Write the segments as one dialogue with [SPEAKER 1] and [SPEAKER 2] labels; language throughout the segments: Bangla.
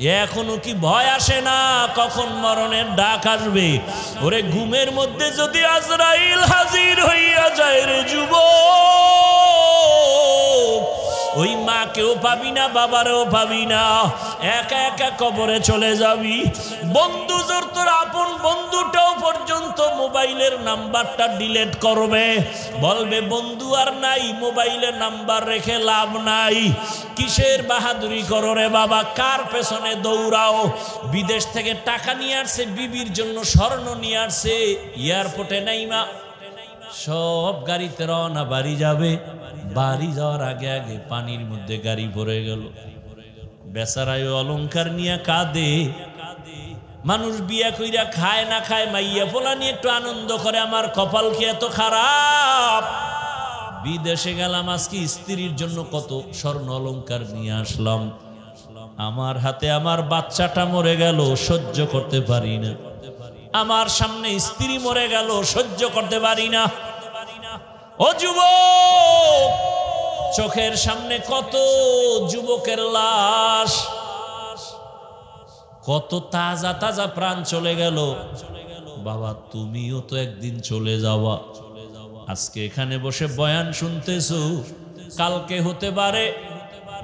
[SPEAKER 1] এখনো কি ভয় আসে না কখন মরণের ডাক আসবে? ওরে ঘুমের মধ্যে যদি আজরাইল হাজির হইয়া যায় রে যুবক, ওই মাকেও পাবি না, বাবারেও পাবি না, একা একা কবরে চলে যাবি। বন্ধু জোর তোর আপন বন্ধুটাও পর্যন্ত মোবাইলের নাম্বারটা ডিলিট করবে, বলবে বন্ধু আর নাই, মোবাইলের নাম্বার রেখে লাভ নাই। কিসের বাহাদুরি করো রে বাবা? কার পেছনে দৌড়াও? বিদেশ থেকে টাকা নিয়ে আসছে, বিবির জন্য স্বর্ণ নিয়ে আসছে, এয়ারপোর্টে নাই মা, সব গাড়িতে রওনা, বাড়ি যাবে। বাড়ি যাওয়ার আগে আগে পানির মধ্যে গাড়ি পড়ে গেল। বেচারায় অলংকার নিয়ে কাঁদে। মানুষ বিয়া কইরা খায় না খায়, মাইয়া পোলা নিয়ে একটু আনন্দ করে, আমার কপাল কি এত খারাপ? বিদেশে গেলাম, আজকে স্ত্রীর জন্য কত স্বর্ণ অলংকার নিয়ে আসলাম, আমার হাতে আমার বাচ্চাটা মরে গেল, সহ্য করতে পারি না। আমার সামনে স্ত্রী মরে গেল, সহ্য করতে পারি না। ও যুবক, চোখের সামনে কত যুবকের লাশ, কত তাজা তাজা প্রাণ চলে গেল। বাবা তুমিও তো একদিন চলে যাওয়া। আজকে এখানে বসে বয়ান শুনতেছো, কালকে হতে পারে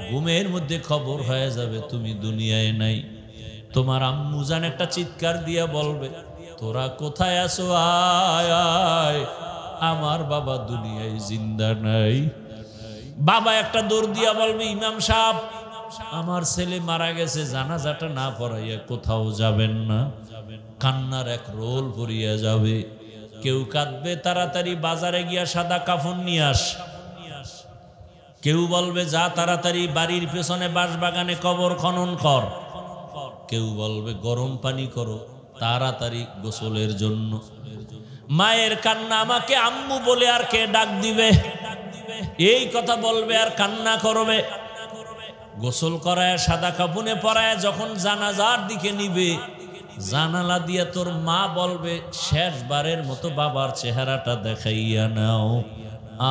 [SPEAKER 1] ঘুমের মধ্যে খবর হয়ে যাবে তুমি দুনিয়ায় নাই। তোমার আম্মু জান একটা চিৎকার দিয়া বলবে, তোরা কোথায় আছো, আয় আয়, আমার বাবা দুনিয়ায় জিন্দা নাই। বাবা একটা দৌড় দিয়া বলবে, ইমাম সাহেব আমার ছেলে মারা গেছে, জানাজাটা না পড়াইয়া কোথাও যাবেন না। কান্নার এক রোল পড়িয়া যাবে। কেউ কাঁদবে, তাড়াতাড়ি বাজারে গিয়া সাদা কাফন নিয়ে আস। কেউ বলবে, যা তাড়াতাড়ি বাড়ির পেছনে বাঁশবাগানে কবর খনন কর। কেউ বলবে, গরম পানি করো তাড়াতাড়ি গোসলের জন্য। মায়ের কান্না, আমাকে আম্মু বলে আর কে ডাক দিবে? এই কথা বলবে আর কান্না করবে। গোসল করায় সাদা কাফনে পরায় যখন জানাজার দিকে নিবে, জানালা দিয়া তোর মা বলবে, শেষবারের মতো বাবার চেহারাটা দেখাইয়া নাও,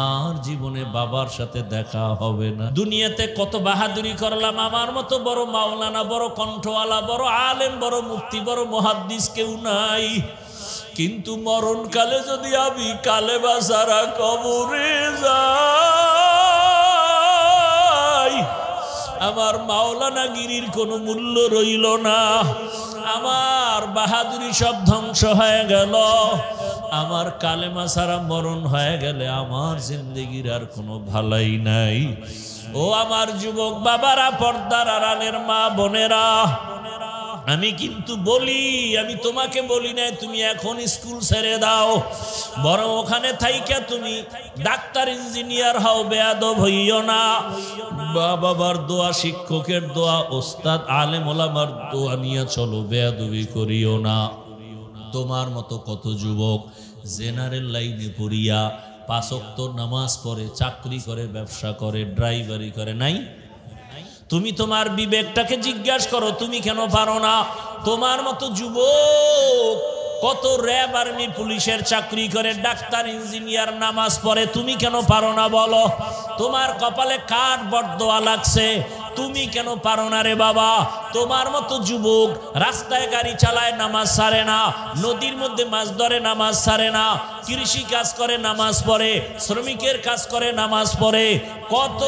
[SPEAKER 1] আর জীবনে বাবার সাথে দেখা হবে না। দুনিয়াতে কত বাহাদুরি করলাম, আমার মতো বড় মাওলানা, বড় কণ্ঠওয়ালা, বড় আলেম, বড় মুফতি, বড় মুহাদ্দিস কেউ নাই। কিন্তু মরণকালে যদি আমি কালেমা ছাড়া কবরে যাই, আমার মাওলানা গিরির কোনো মূল্য রইল না। আমার বাহাদুরি সব ধ্বংস হয়ে গেল। আমার কালেমা ছাড়া মরণ হয়ে গেলে আমার জিন্দেগির আর কোনো ভালাই নাই। ও আমার যুবক বাবারা, পর্দার আড়ালের মা বোনেরা, আমি কিন্তু বলি, আমি তোমাকে বলি না তুমি এখন স্কুল ছেড়ে দাও, বরং ওখানে থাইকা তুমি ডাক্তার ইঞ্জিনিয়ার হও, বেয়াদব হইও না। বাবার দোয়া, শিক্ষকের দোয়া, ওস্তাদ আলেম ওলামার দোয়া নিয়ে চলো, বেয়াদবি করিও না। তোমার মতো কত যুবক জেনারেল লাইনে পড়িয়া 5 ওয়াক্ত নামাজ পড়ে, চাকরি করে, ব্যবসা করে, ড্রাইভারি করে, নাই? তুমি তোমার বিবেকটাকে জিজ্ঞাসা করো, তুমি কেন পারো না? তোমার মতো যুবক কত র্যাব, আর্মি, পুলিশের চাকরি করে, ডাক্তার, ইঞ্জিনিয়ার, নামাজ পড়ে, তুমি কেন পারো না বলো? তোমার কপালে কার বরদোয়া লাগছে, তুমি কেন পারো না রে বাবা? তোমার মতো যুবক রাস্তায় গাড়ি চালায়, নামাজ ছাড়ে না, নদীর মধ্যে মাছ ধরে, নামাজ ছাড়ে না, কৃষি কাজ করে, নামাজ পড়ে, শ্রমিকের কাজ করে, নামাজ পড়ে, কত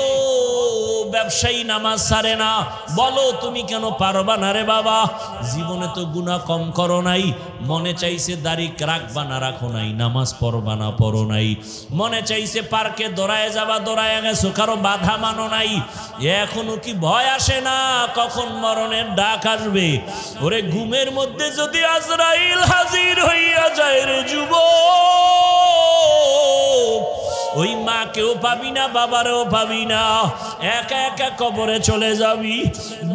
[SPEAKER 1] ব্যবসায়ী নামাজ ছাড়ে না। বলো তুমি কেন পারবা না রে বাবা? জীবনে তো গুনাহ কম করো নাই, মনে চাইছে দাড়ি রাখবা না রাখো নাই, নামাজ পড়বা না পড়ো নাই, মনে চাইছে পার্কে দৌড়ায় যাবা দৌড়ায় গেছো, কারো বাধা মানো নাই। এখনো কি ভয় আসে না কখন মরণের ডাক আসবে? ওরে ঘুমের মধ্যে যদি আজরাইল হাজির হইয়া যায় রে যুবক, ওই মাকেও পাবি না, বাবারেও পাবি না, একা একা কবরে চলে যাবি।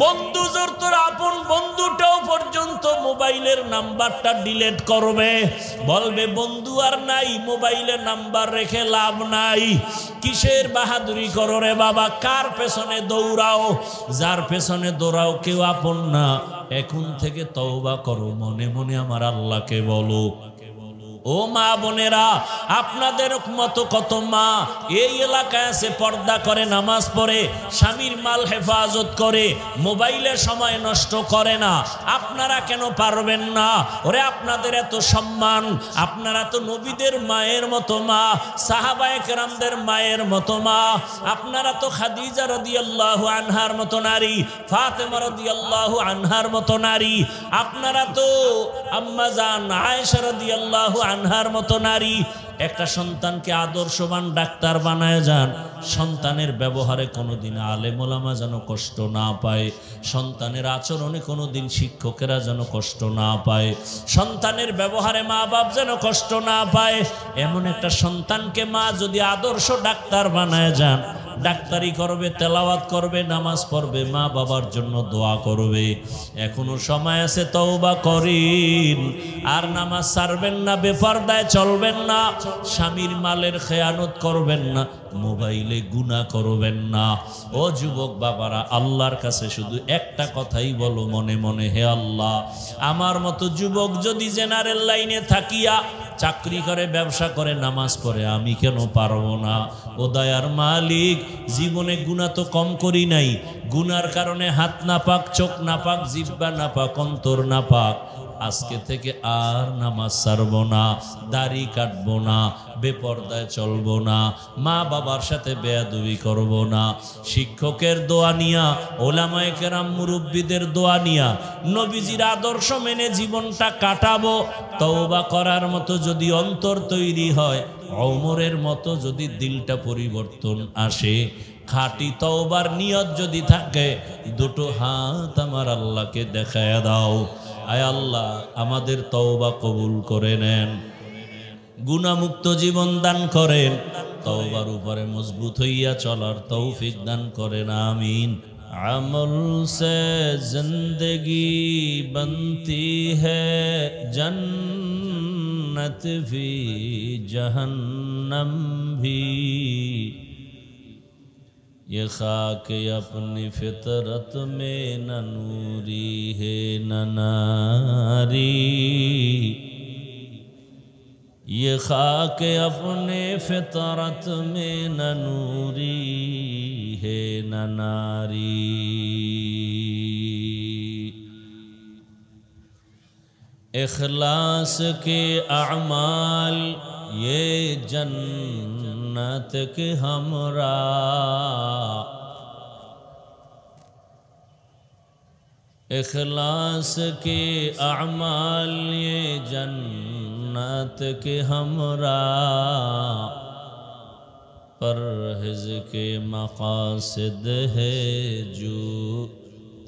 [SPEAKER 1] বন্ধু জোর তোর আপন বন্ধুটাও পর্যন্ত মোবাইলের নাম্বারটা ডিলিট করবে, বলবে বন্ধু আর নাই, মোবাইলের নাম্বার রেখে লাভ নাই। কিসের বাহাদুরি করো রে বাবা? কার পেছনে দৌড়াও? যার পেছনে দৌড়াও কেউ আপন না। এখন থেকে তওবা করো, মনে মনে আমার আল্লাহকে বলো, ও মা বোনেরা, আপনাদের মতো কত মা এই এলাকায় আছে, পর্দা করে, নামাজ পড়ে, স্বামীর মাল হেফাজত করে, মোবাইলে সময় নষ্ট করে না। আপনারা কেন পারবেন না? ওরে আপনাদের এত সম্মান, আপনারা তো নবীদের মায়ের মতো মা, সাহাবায়ে কেরামদের মায়ের মতো মা, আপনারা তো খাদিজা রাদিয়াল্লাহু আনহার মতো নারী, ফাতেমা রাদিয়াল্লাহু আনহার মতো নারী, আপনারা তো আম্মা জান আয়েশা রাদিয়াল্লাহু আনহার মতো নারী। একটা সন্তানকে আদর্শবান ডাক্তার বানায় যান, সন্তানের ব্যবহারে কোনোদিন আলেম ওলামা যেন কষ্ট না পায়, সন্তানের আচরণে কোনোদিন শিক্ষকেরা যেন কষ্ট না পায়, সন্তানের ব্যবহারে মা বাপ যেন কষ্ট না পায়। এমন একটা সন্তানকে মা যদি আদর্শ ডাক্তার বানায় যান, ডাক্তারি করবে, তেলাওয়াত করবে, নামাজ পড়বে, মা বাবার জন্য দোয়া করবে। এখনো সময় আছে, তওবা করেন। আর নামাজ ছাড়বেন না, বেপরদায় চলবেন না, স্বামীর মালের খেয়ানত করবেন না, মোবাইলে গুনাহ করবেন না। ও যুবক বাবারা, আল্লাহর কাছে শুধু একটা কথাই বলো মনে মনে, হে আল্লাহ, আমার মতো যুবক যদি জেনারেল লাইনে থাকিয়া চাকরি করে, ব্যবসা করে, নামাজ পড়ে, আমি কেন পারবো না? ও দয়ার মালিক, জীবনে গুনাহ তো কম করি নাই, গুনার কারণে হাত নাপাক, চোখ নাপাক, জিহ্বা নাপাক, অন্তর নাপাক। আজকে থেকে আর নামাজ ছাড়বো না, দাড়ি কাটবো না, বেপরদায় চলবো না, মা বাবার সাথে বেয়াদবি করবো না, শিক্ষকের দোয়া নিয়া, ওলামায়ে কেরাম মুরব্বীদের দোয়া নিয়া, নবীজির আদর্শ মেনে জীবনটা কাটাবো। তওবা করার মতো যদি অন্তর তৈরি হয়, ওমরের মতো যদি দিলটা পরিবর্তন আসে, খাঁটি তওবার নিয়ত যদি থাকে, দুটো হাত আমার আল্লাহকে দেখায়া দাও। আয় আল্লাহ, আমাদের তওবা কবুল করে নেন, গুনাহমুক্ত জীবন দান করেন, তওবার উপরে মজবুত হইয়া চলার তৌফিক দান করেন, আমিন। আমল সে জিন্দগি বনতি হ্যায়, জন্নত ভি জহন্নম ভি, ये खाक अपनी फितरत में न नूरी है न नारी, ये खाक अपने फितरत में न नूरी है न नारी। इखलास के अमाल ये जन्नत के हमरा, इखलास के अमाल ये जन्नत के हमरा, परहेज़ के मक़ासिद है जो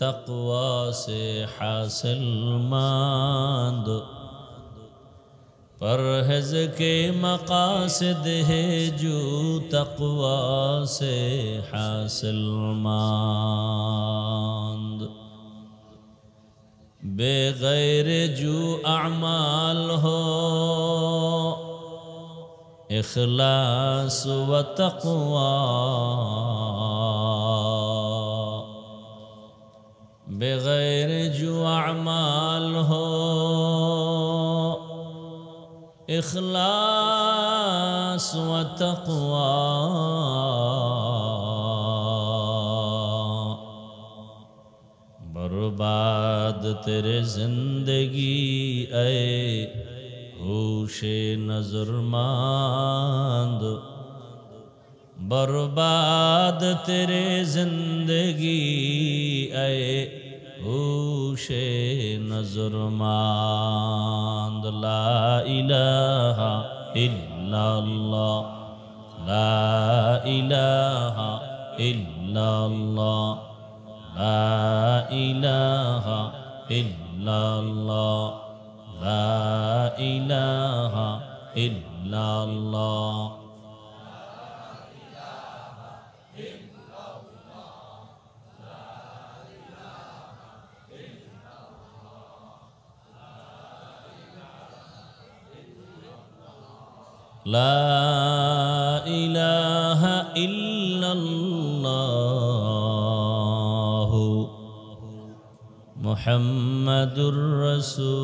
[SPEAKER 1] तक़वा से हासिल मंद, परहेज़ के मक़ासिद है जो तक़वा से हासिल मंद, बेगैर जो अमाल हो इखलास व तक़वा, बेगैर जो अमाल हो इखलास व तक़वा, बर्बाद तेरे जिंदगी ऐ होशे नज़रमंद, बर्बाद तेरे जिंदगी ऐ होशे नज़रमंद। ला इलाहा इल्लल्लाह, ला इलाहा इल्लल्लाह, ला इलाहा इल्लल्लाह, ला इलाहा इल्लल्लाह। ला इलाहा इल्लल्लाह মুহাম্মাদুর রাসূলুল্লাহ।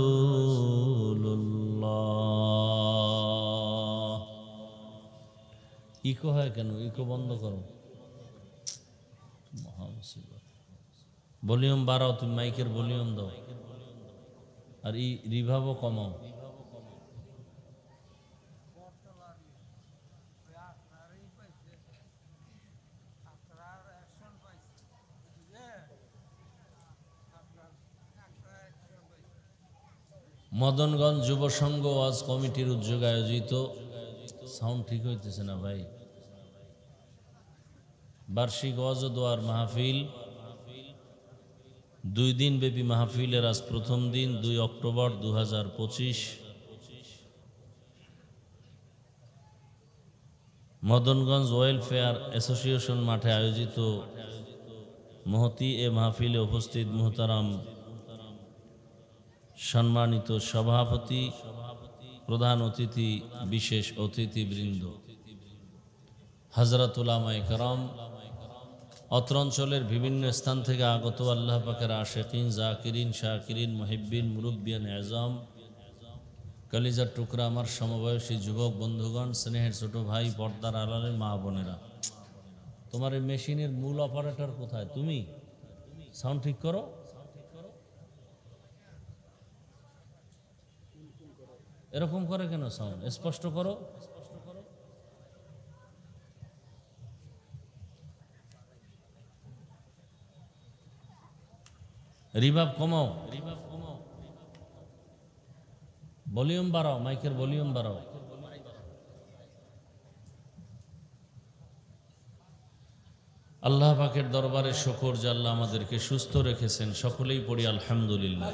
[SPEAKER 1] ইকো হয় কেন? ইকো বন্ধ করো। ভলিউম বাড়াও, তুমি মাইকের ভলিউম দাও, আর এই রিভাবও কমাও। মদনগঞ্জ যুব সংঘ ওয়াজ কমিটির উদ্যোগে আয়োজিত, সাউন্ড ঠিক হইতেছে না ভাই, বার্ষিক ওয়াজ ও দোয়ার মাহফিল, 2 দিন ব্যাপী মাহফিলের আজ প্রথম দিন 2 অক্টোবর 2025 মদনগঞ্জ ওয়েলফেয়ার অ্যাসোসিয়েশন মাঠে আয়োজিত মহতি এ মাহফিলে উপস্থিত মুহতারাম সম্মানিত সভাপতি, প্রধান অতিথি, বিশেষ অতিথিবৃন্দ, হযরত উলামায়ে কেরাম, অত্র অঞ্চলের বিভিন্ন স্থান থেকে আগত আল্লাহ পাকের আশিকিন, জাকিরিন, শাকিরিন, মুহিব্বিন, মুরব্বিয়ান আযম, কলিজার টুকরা আমার সমবয়সী যুবক বন্ধুগণ, স্নেহের ছোট ভাই, পর্দার আড়ালের মা বোনেরা, তোমার এই মেশিনের মূল অপারেটর কোথায়? তুমি সাউন্ড ঠিক করো। এরকম করে কেন? সাউন্ড স্পষ্ট করো। রিভাব কমাও, ভলিউম বাড়াও, মাইকের ভলিউম বাড়াও। আল্লাহ পাকের দরবারে শুকর যে আল্লাহ আমাদেরকে সুস্থ রেখেছেন, সকলেই পড়ি আলহামদুলিল্লাহ।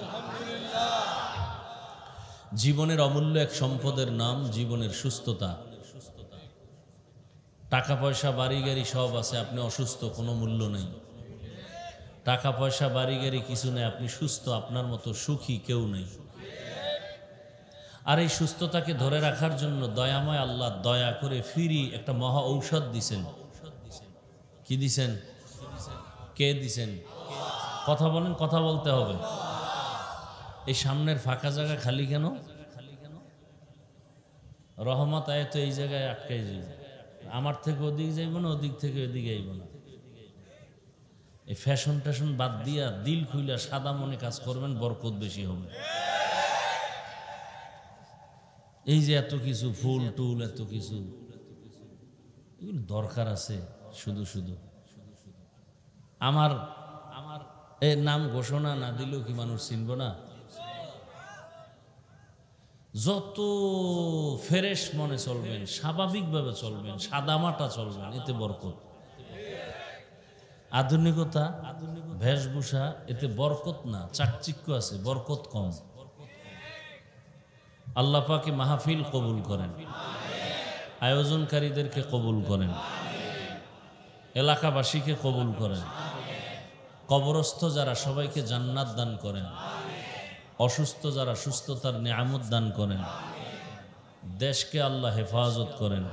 [SPEAKER 1] জীবনের অমূল্য এক সম্পদের নাম জীবনের সুস্থতা। টাকা পয়সা বাড়ি গাড়ি সব আছে, আপনি অসুস্থ, কোনো মূল্য নেই। টাকা পয়সা বাড়ি গাড়ি কিছু নেই, আপনি সুস্থ, আপনার মতো সুখী কেউ নেই। আর এই সুস্থতাকে ধরে রাখার জন্য দয়াময় আল্লাহ দয়া করে ফ্রি একটা মহা ঔষধ দিছেন। কি দিছেন? কে দিছেন? কথা বলেন, কথা বলতে হবে। এই সামনের ফাঁকা জায়গা খালি কেন? রহমত আয়াত এই জায়গায় আটকাই যাইব, আমার থেকে ওদিক যাইব না, ওদিক থেকে ওদিকে আইব না। এই ফ্যাশন ট্যাশন বাদ দিয়া দিল খুইলা সাদা মনে কাজ করবেন, বরকত বেশি হবে। এই যে এত কিছু ফুল টুল, এত কিছু, এগুলো দরকার আছে? শুধু শুধু আমার এর নাম ঘোষণা না দিলেও কি মানুষ চিনব না? যত ফ্রেশ মনে চলবেন, স্বাভাবিকভাবে চলবেন, সাদামাটা চলবেন, এতে বরকত। আধুনিকতা, বেশভূষা, এতে বরকত না, চাকচিক্য আছে, বরকত কম। আল্লাহ পাকে মাহফিল কবুল করেন, আয়োজনকারীদেরকে কবুল করেন, এলাকাবাসীকে কবুল করেন, কবরস্থ যারা সবাইকে জান্নাত দান করেন, অসুস্থ যারা সুস্থতার নিয়ামত দান করেন, দেশকে আল্লাহ হেফাজত করেন,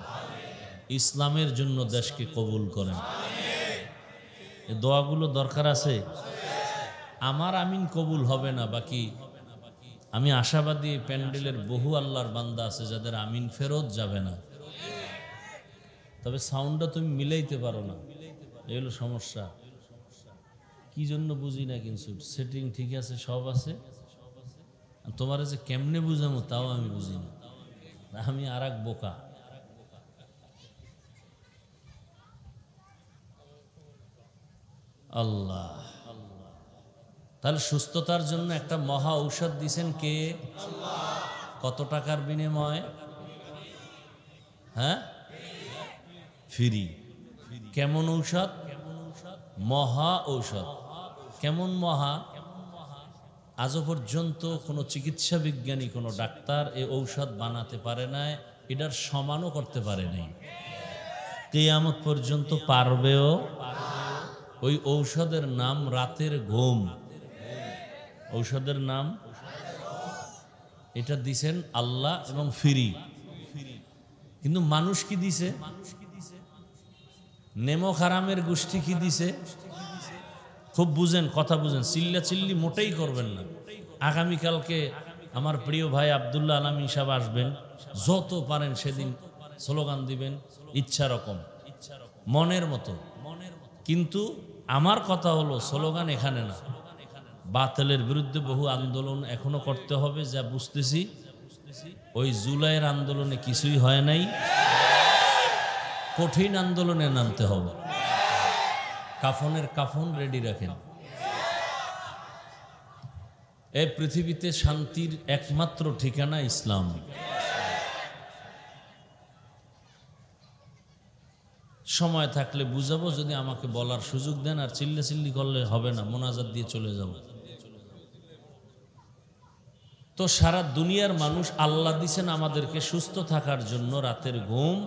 [SPEAKER 1] ইসলামের জন্য দেশকে কবুল করেন। এই দোয়াগুলো দরকার আছে। আমার আমিন কবুল হবে না, বাকি আমি আশাবাদী প্যান্ডেলের বহু আল্লাহর বান্দা আছে যাদের আমিন ফেরত যাবে না। তবে সাউন্ডটা তুমি মিলাইতে পারো না, এই হলো সমস্যা। কি জন্য বুঝি না, কিন্তু সেটিং ঠিক আছে, সব আছে, তোমার যে কেমনে বুঝামো তাও আমি বুঝি না, আমি আর এক বোকা। আল্লাহ তাহলে সুস্থতার জন্য একটা মহা ঔষধ দিছেন কে? কত টাকার বিনিময়? হ্যাঁ, ফ্রি। কেমন ঔষধ? মহা ঔষধ। কেমন মহা? আজও পর্যন্ত কোনো চিকিৎসা বিজ্ঞানী, কোনো ডাক্তার এই ঔষধ বানাতে পারে না, এটার সমানও করতে পারে নাই, কিয়ামত পর্যন্ত পারবেও। ওই ঔষধের নাম রাতের ঘুম। ঔষধের নাম এটা দিছেন আল্লাহ এবং ফ্রি। কিন্তু মানুষ কি দিছে? নেমো খারামের গোষ্ঠী কি দিছে? খুব বুঝেন, কথা বুঝেন, চিল্লা চিল্লি মোটেই করবেন না। আগামীকালকে আমার প্রিয় ভাই আব্দুল্লাহ আলামিন সাহেব আসবেন, যত পারেন সেদিন স্লোগান দিবেন ইচ্ছা রকম, মনের মতো। কিন্তু আমার কথা হলো স্লোগান এখানে না, বাতিলের বিরুদ্ধে বহু আন্দোলন এখনো করতে হবে। যা বুঝতেছি ওই জুলাইয়ের আন্দোলনে কিছুই হয় নাই, কঠিন আন্দোলনে নামতে হবে। কাফনের কাফন রেডি রাখেন। এই পৃথিবীতে শান্তির একমাত্র ঠিকানা ইসলাম। সময় থাকলে বুঝাবো, যদি আমাকে বলার সুযোগ দেন। আর চিল্লা চিল্লি করলে হবে না, মোনাজাত দিয়ে চলে যাব। তো সারা দুনিয়ার মানুষ আল্লাহ দিছেন আমাদেরকে সুস্থ থাকার জন্য রাতের ঘুম,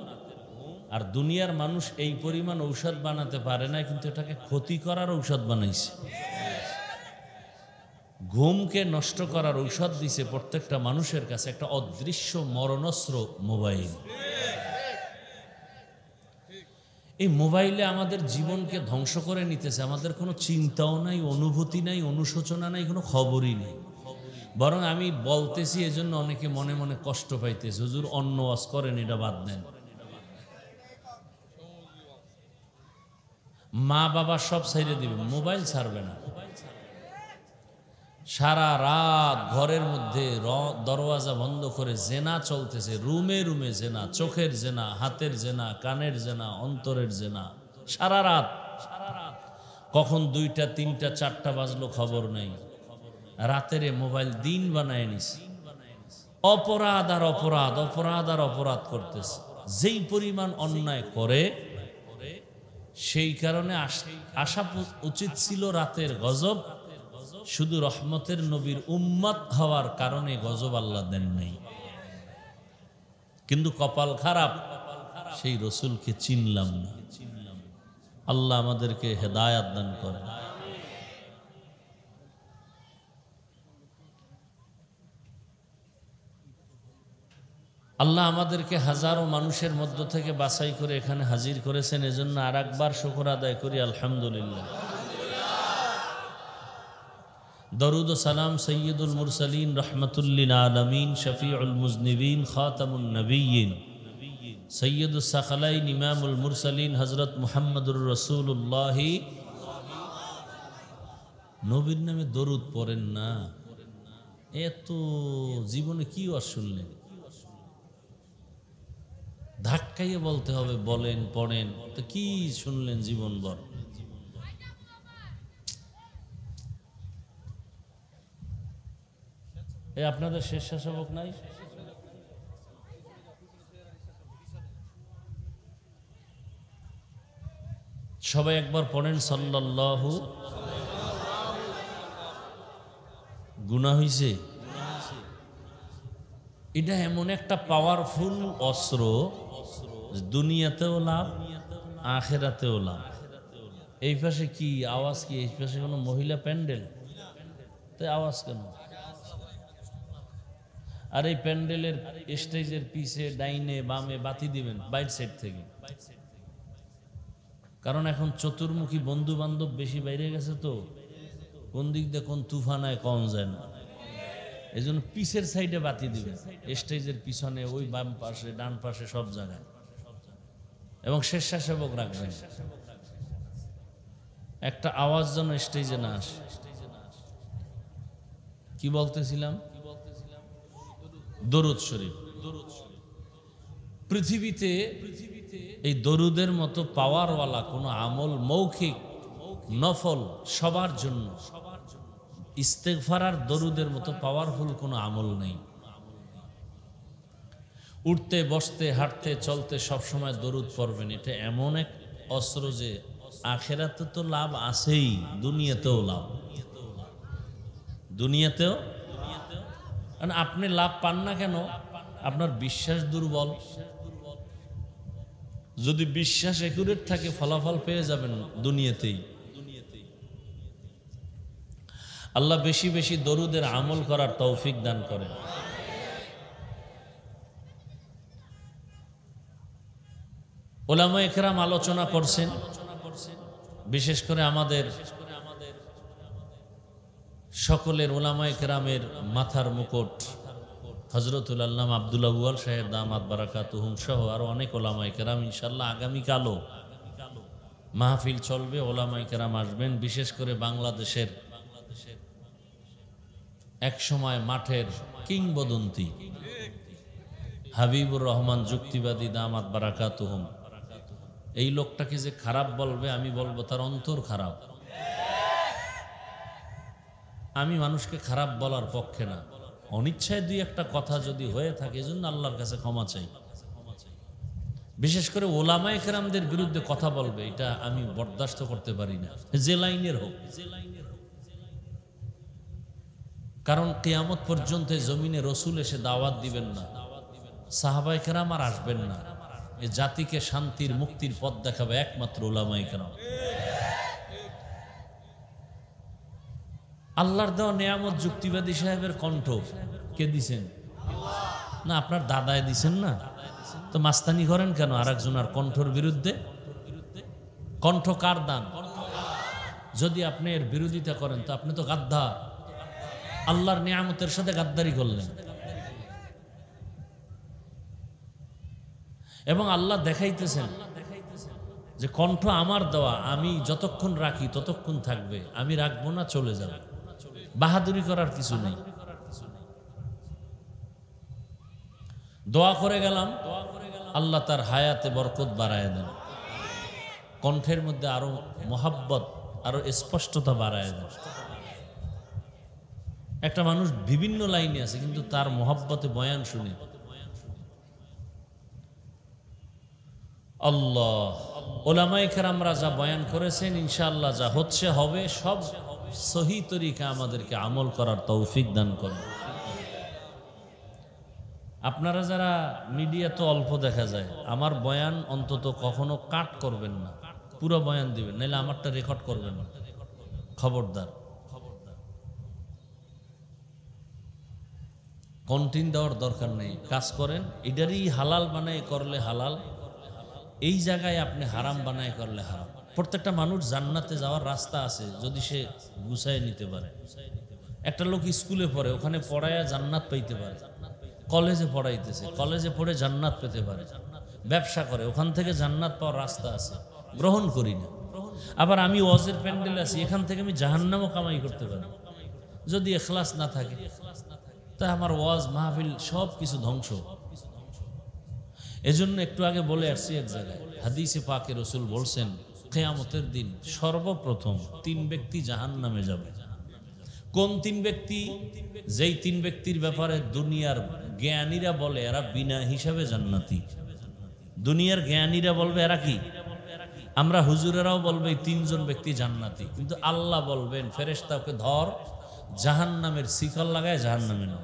[SPEAKER 1] আর দুনিয়ার মানুষ এই পরিমাণ ঔষধ বানাতে পারে না, কিন্তু এটাকে ক্ষতি করার ঔষধ বানাইছে। ঘুমকে নষ্ট করার ঔষধ দিছে প্রত্যেকটা মানুষের কাছে একটা অদৃশ্য মরণস্ত্র, মোবাইল। এই মোবাইলে আমাদের জীবনকে ধ্বংস করে নিতেছে। আমাদের কোনো চিন্তাও নাই, অনুভূতি নাই, অনুশোচনা নাই, কোনো খবরই নেই। বরং আমি বলতেছি এজন্য অনেকে মনে মনে কষ্ট পাইতেছে, হুজুর অন্য ওয়াজ করেন, এটা বাদ দেন। মা বাবা সব ছাইড়ে দিবে, মোবাইল ছাড়বে না। সারা রাত ঘরের মধ্যে দরওয়াজা বন্ধ করে জেনা চলতেছে, রুমে রুমে জেনা, চোখের জেনা, হাতের জেনা, কানের জেনা, অন্তরের জেনা। সারা রাত কখন 2টা 3টা 4টা বাজলো খবর নেই। রাতের মোবাইল দিন বানায় নিছে। অপরাধ আর অপরাধ, অপরাধ আর অপরাধ করতেছে। যেই পরিমাণ অন্যায় করে, সেই কারণে আশা উচিত ছিল রাতের গজব। শুধু রহমতের নবীর উম্মত হওয়ার কারণে গজব আল্লাহ দেন নাই। কিন্তু কপাল খারাপ, সেই রসুলকে চিনলাম না। আল্লাহ আমাদেরকে হেদায়াত দান করে। আল্লাহ আমাদেরকে হাজারো মানুষের মধ্য থেকে বাছাই করে এখানে হাজির করেছেন, এজন্য আর একবার শুকর আদায় করি, আলহামদুলিল্লাহ। দরুদ ও সালাম সৈয়দুল মুরসালিন, রহমতুল্লিল আলমিন, শফিউল মুজনিবিন, খাতামুন নবিয়্যিন, সৈয়দুস সাখালাইন, ইমামুল মুরসালিন, হযরত মুহাম্মদুর রাসূলুল্লাহ। নবীর নামে দরুদ পড়েন না? এত জীবনে কি আর শুনলেন? ধাক্কাইয়ে বলতে হবে, বলেন, পড়েন। তো কি শুনলেন জীবনভর? এই আপনাদের স্বেচ্ছাসেবক নাই? সবাই একবার পড়েন সাল্লাল্লাহু। গুনাহ হইছে। এটা এমন একটা পাওয়ারফুল অস্ত্র, দুনিয়াতেও লাভ, আখিরাতেও লাভ। এই পাশে কি আওয়াজ? কি এই পাশে কোনো মহিলা প্যান্ডেল? তাই আওয়াজ কেন? আর এই প্যান্ডেলের স্টেজের পিছে ডাইনে বামে বাতি দিবেন বাইর সাইড থেকে, কারণ এখন চতুর্মুখী বন্ধু বান্ধব বেশি বাইরে গেছে। তো কোন দিক দিয়ে কোন তুফানায় কম যায় না, এই জন্য পিছের সাইডে বাতি দিবেন, স্টেজের পিছনে, ওই বাম পাশে, ডান পাশে, সব জায়গায়। এবং স্বেচ্ছাসেবক রাখবেন, একটা আওয়াজ যেন স্টেজে না আসে। কি বলতেছিলাম? দরুদ শরীফ। পৃথিবীতে এই দরুদের মতো পাওয়ারওয়ালা কোনো আমল, মৌখিক নফল, সবার জন্য ইস্তেগফার আর দরুদের মতো পাওয়ারফুল কোনো আমল নেই। উঠতে বসতে হাঁটতে চলতে সবসময় দরুদ পড়বেন। এটা এমন এক অস্ত্র যে আখিরাতে তো লাভ আছেই, দুনিয়াতেও লাভ। দুনিয়াতেও আপনি লাভ পান না কেন? আপনার বিশ্বাস দুর্বল। যদি বিশ্বাস একুরেট থাকে, ফলাফল পেয়ে যাবেন দুনিয়াতেই। আল্লাহ বেশি বেশি দরুদের আমল করার তৌফিক দান করেন। উলামায়ে কেরাম আলোচনা করছেন, বিশেষ করে আমাদের সকলের ওলামায়ে কেরামের মাথার মুকুট হযরতুল আল্লামা আব্দুল আউয়াল সাহেব দামাত বারাকাতুহুম সহ আরো অনেক ওলামায়ে কেরাম ইনশাআল্লাহ আগামীকালও মাহফিল চলবে। ওলামায়ে কেরাম আসবেন, বিশেষ করে বাংলাদেশের এক সময় মাঠের কিংবদন্তি হাবিবুর রহমান যুক্তিবাদী দামাত বারাকাতুহুম, এই লোকটাকে যে খারাপ বলবে আমি বলবো তার অন্তর খারাপ। আমি মানুষকে খারাপ বলার পক্ষে না, অনিচ্ছায় দুই একটা কথা যদি হয়ে থাকে এজন্য আল্লাহর কাছে ক্ষমা চাই। বিশেষ করে ওলামায়ে কেরামদের বিরুদ্ধে কথা বলবে এটা আমি বরদাস্ত করতে পারি না, যে লাইনের হোক। কারণ কিয়ামত পর্যন্ত জমিনে রসুল এসে দাওয়াত দিবেন না, সাহাবায়ে কেরাম আর আসবেন না। এ জাতিকে শান্তির মুক্তির পথ দেখাবে একমাত্র ওলামায়ে কেরাম। আল্লাহর দেওয়া নেয়ামত যুক্তিবাদী সাহেবের কণ্ঠ কে দিছেন? না আপনার দাদায় দিছেন না, তো মাস্তানি করেন কেন আরেকজনের কণ্ঠর বিরুদ্ধে? কণ্ঠ কার দান? যদি আপনি এর বিরোধিতা করেন তো আপনি তো গাদ্দার, আল্লাহর নিয়ামতের সাথে গাদ্দারি করলেন। এবং আল্লাহ দেখাইতেছেন যে কণ্ঠ আমার দেওয়া, আমি যতক্ষণ রাখি ততক্ষণ থাকবে, আমি রাখবো না চলে যাবে। বাহাদুরি করার কিছু নেই। দোয়া করে গেলাম আল্লাহ তার হায়াতে বরকত বাড়ায় দেন, কণ্ঠের মধ্যে আরো মহাব্বত আরো স্পষ্টতা বাড়ায় দেন। একটা মানুষ বিভিন্ন লাইনে আছে কিন্তু তার মহাব্বতে বয়ান শুনে আল্লাহ। ওলামায়ে কেরামরা যা বয়ান করেছেন ইনশাআল্লাহ যা হচ্ছে হবে, সব সহি তরিকা আমাদেরকে আমল করার তৌফিক দান করেন। আপনারা যারা মিডিয়া তো অল্প দেখা যায়, আমার বয়ান অন্তত কখনো কাট করবেন না, পুরো বয়ান দিবেন, নাহলে আমারটা রেকর্ড করবেন না, খবরদার। কন্টিনিউ দেওয়ার দরকার নেই, কাজ করেন। এটারই হালাল বানায় করলে হালাল, এই জায়গায় আপনি হারাম বানায় করলে হারাম। প্রত্যেকটা মানুষ জান্নাতে যাওয়ার রাস্তা আছে যদি সে গুছায় নিতে পারে। একটা লোক স্কুলে পড়ে, ওখানে পড়ায় জান্নাত পাইতে পারে। কলেজে পড়াইতেছে, কলেজে পড়ে জান্নাত পেতে পারে। ব্যবসা করে, ওখান থেকে জান্নাত পাওয়ার রাস্তা আছে, গ্রহণ করি না। আবার আমি ওয়াজের প্যান্ডেল আছি, এখান থেকে আমি জাহান্নামও কামাই করতে পারি যদি ইখলাস না থাকে। তাই আমার ওয়াজ মাহফিল সব কিছু ধ্বংস। এজন্য একটু আগে বলে আসছি এক জায়গায় হাদিসে পাকে রসুল বলছেন কিয়ামতের দিন সর্বপ্রথম 3 ব্যক্তি জাহান্নামে যাবে। কোন 3 ব্যক্তি? যেই 3 ব্যক্তির ব্যাপারে দুনিয়ার জ্ঞানীরা বলে এরা বিনা হিসাবে জান্নাতি। দুনিয়ার জ্ঞানীরা বলবে এরা কি? আমরা হুজুরেরাও বলবে 3 জন ব্যক্তি জান্নাতি, কিন্তু আল্লাহ বলবেন ফেরেশতাকে ধর, জাহান্নামের শিকল লাগায় জাহান্নামে নাও।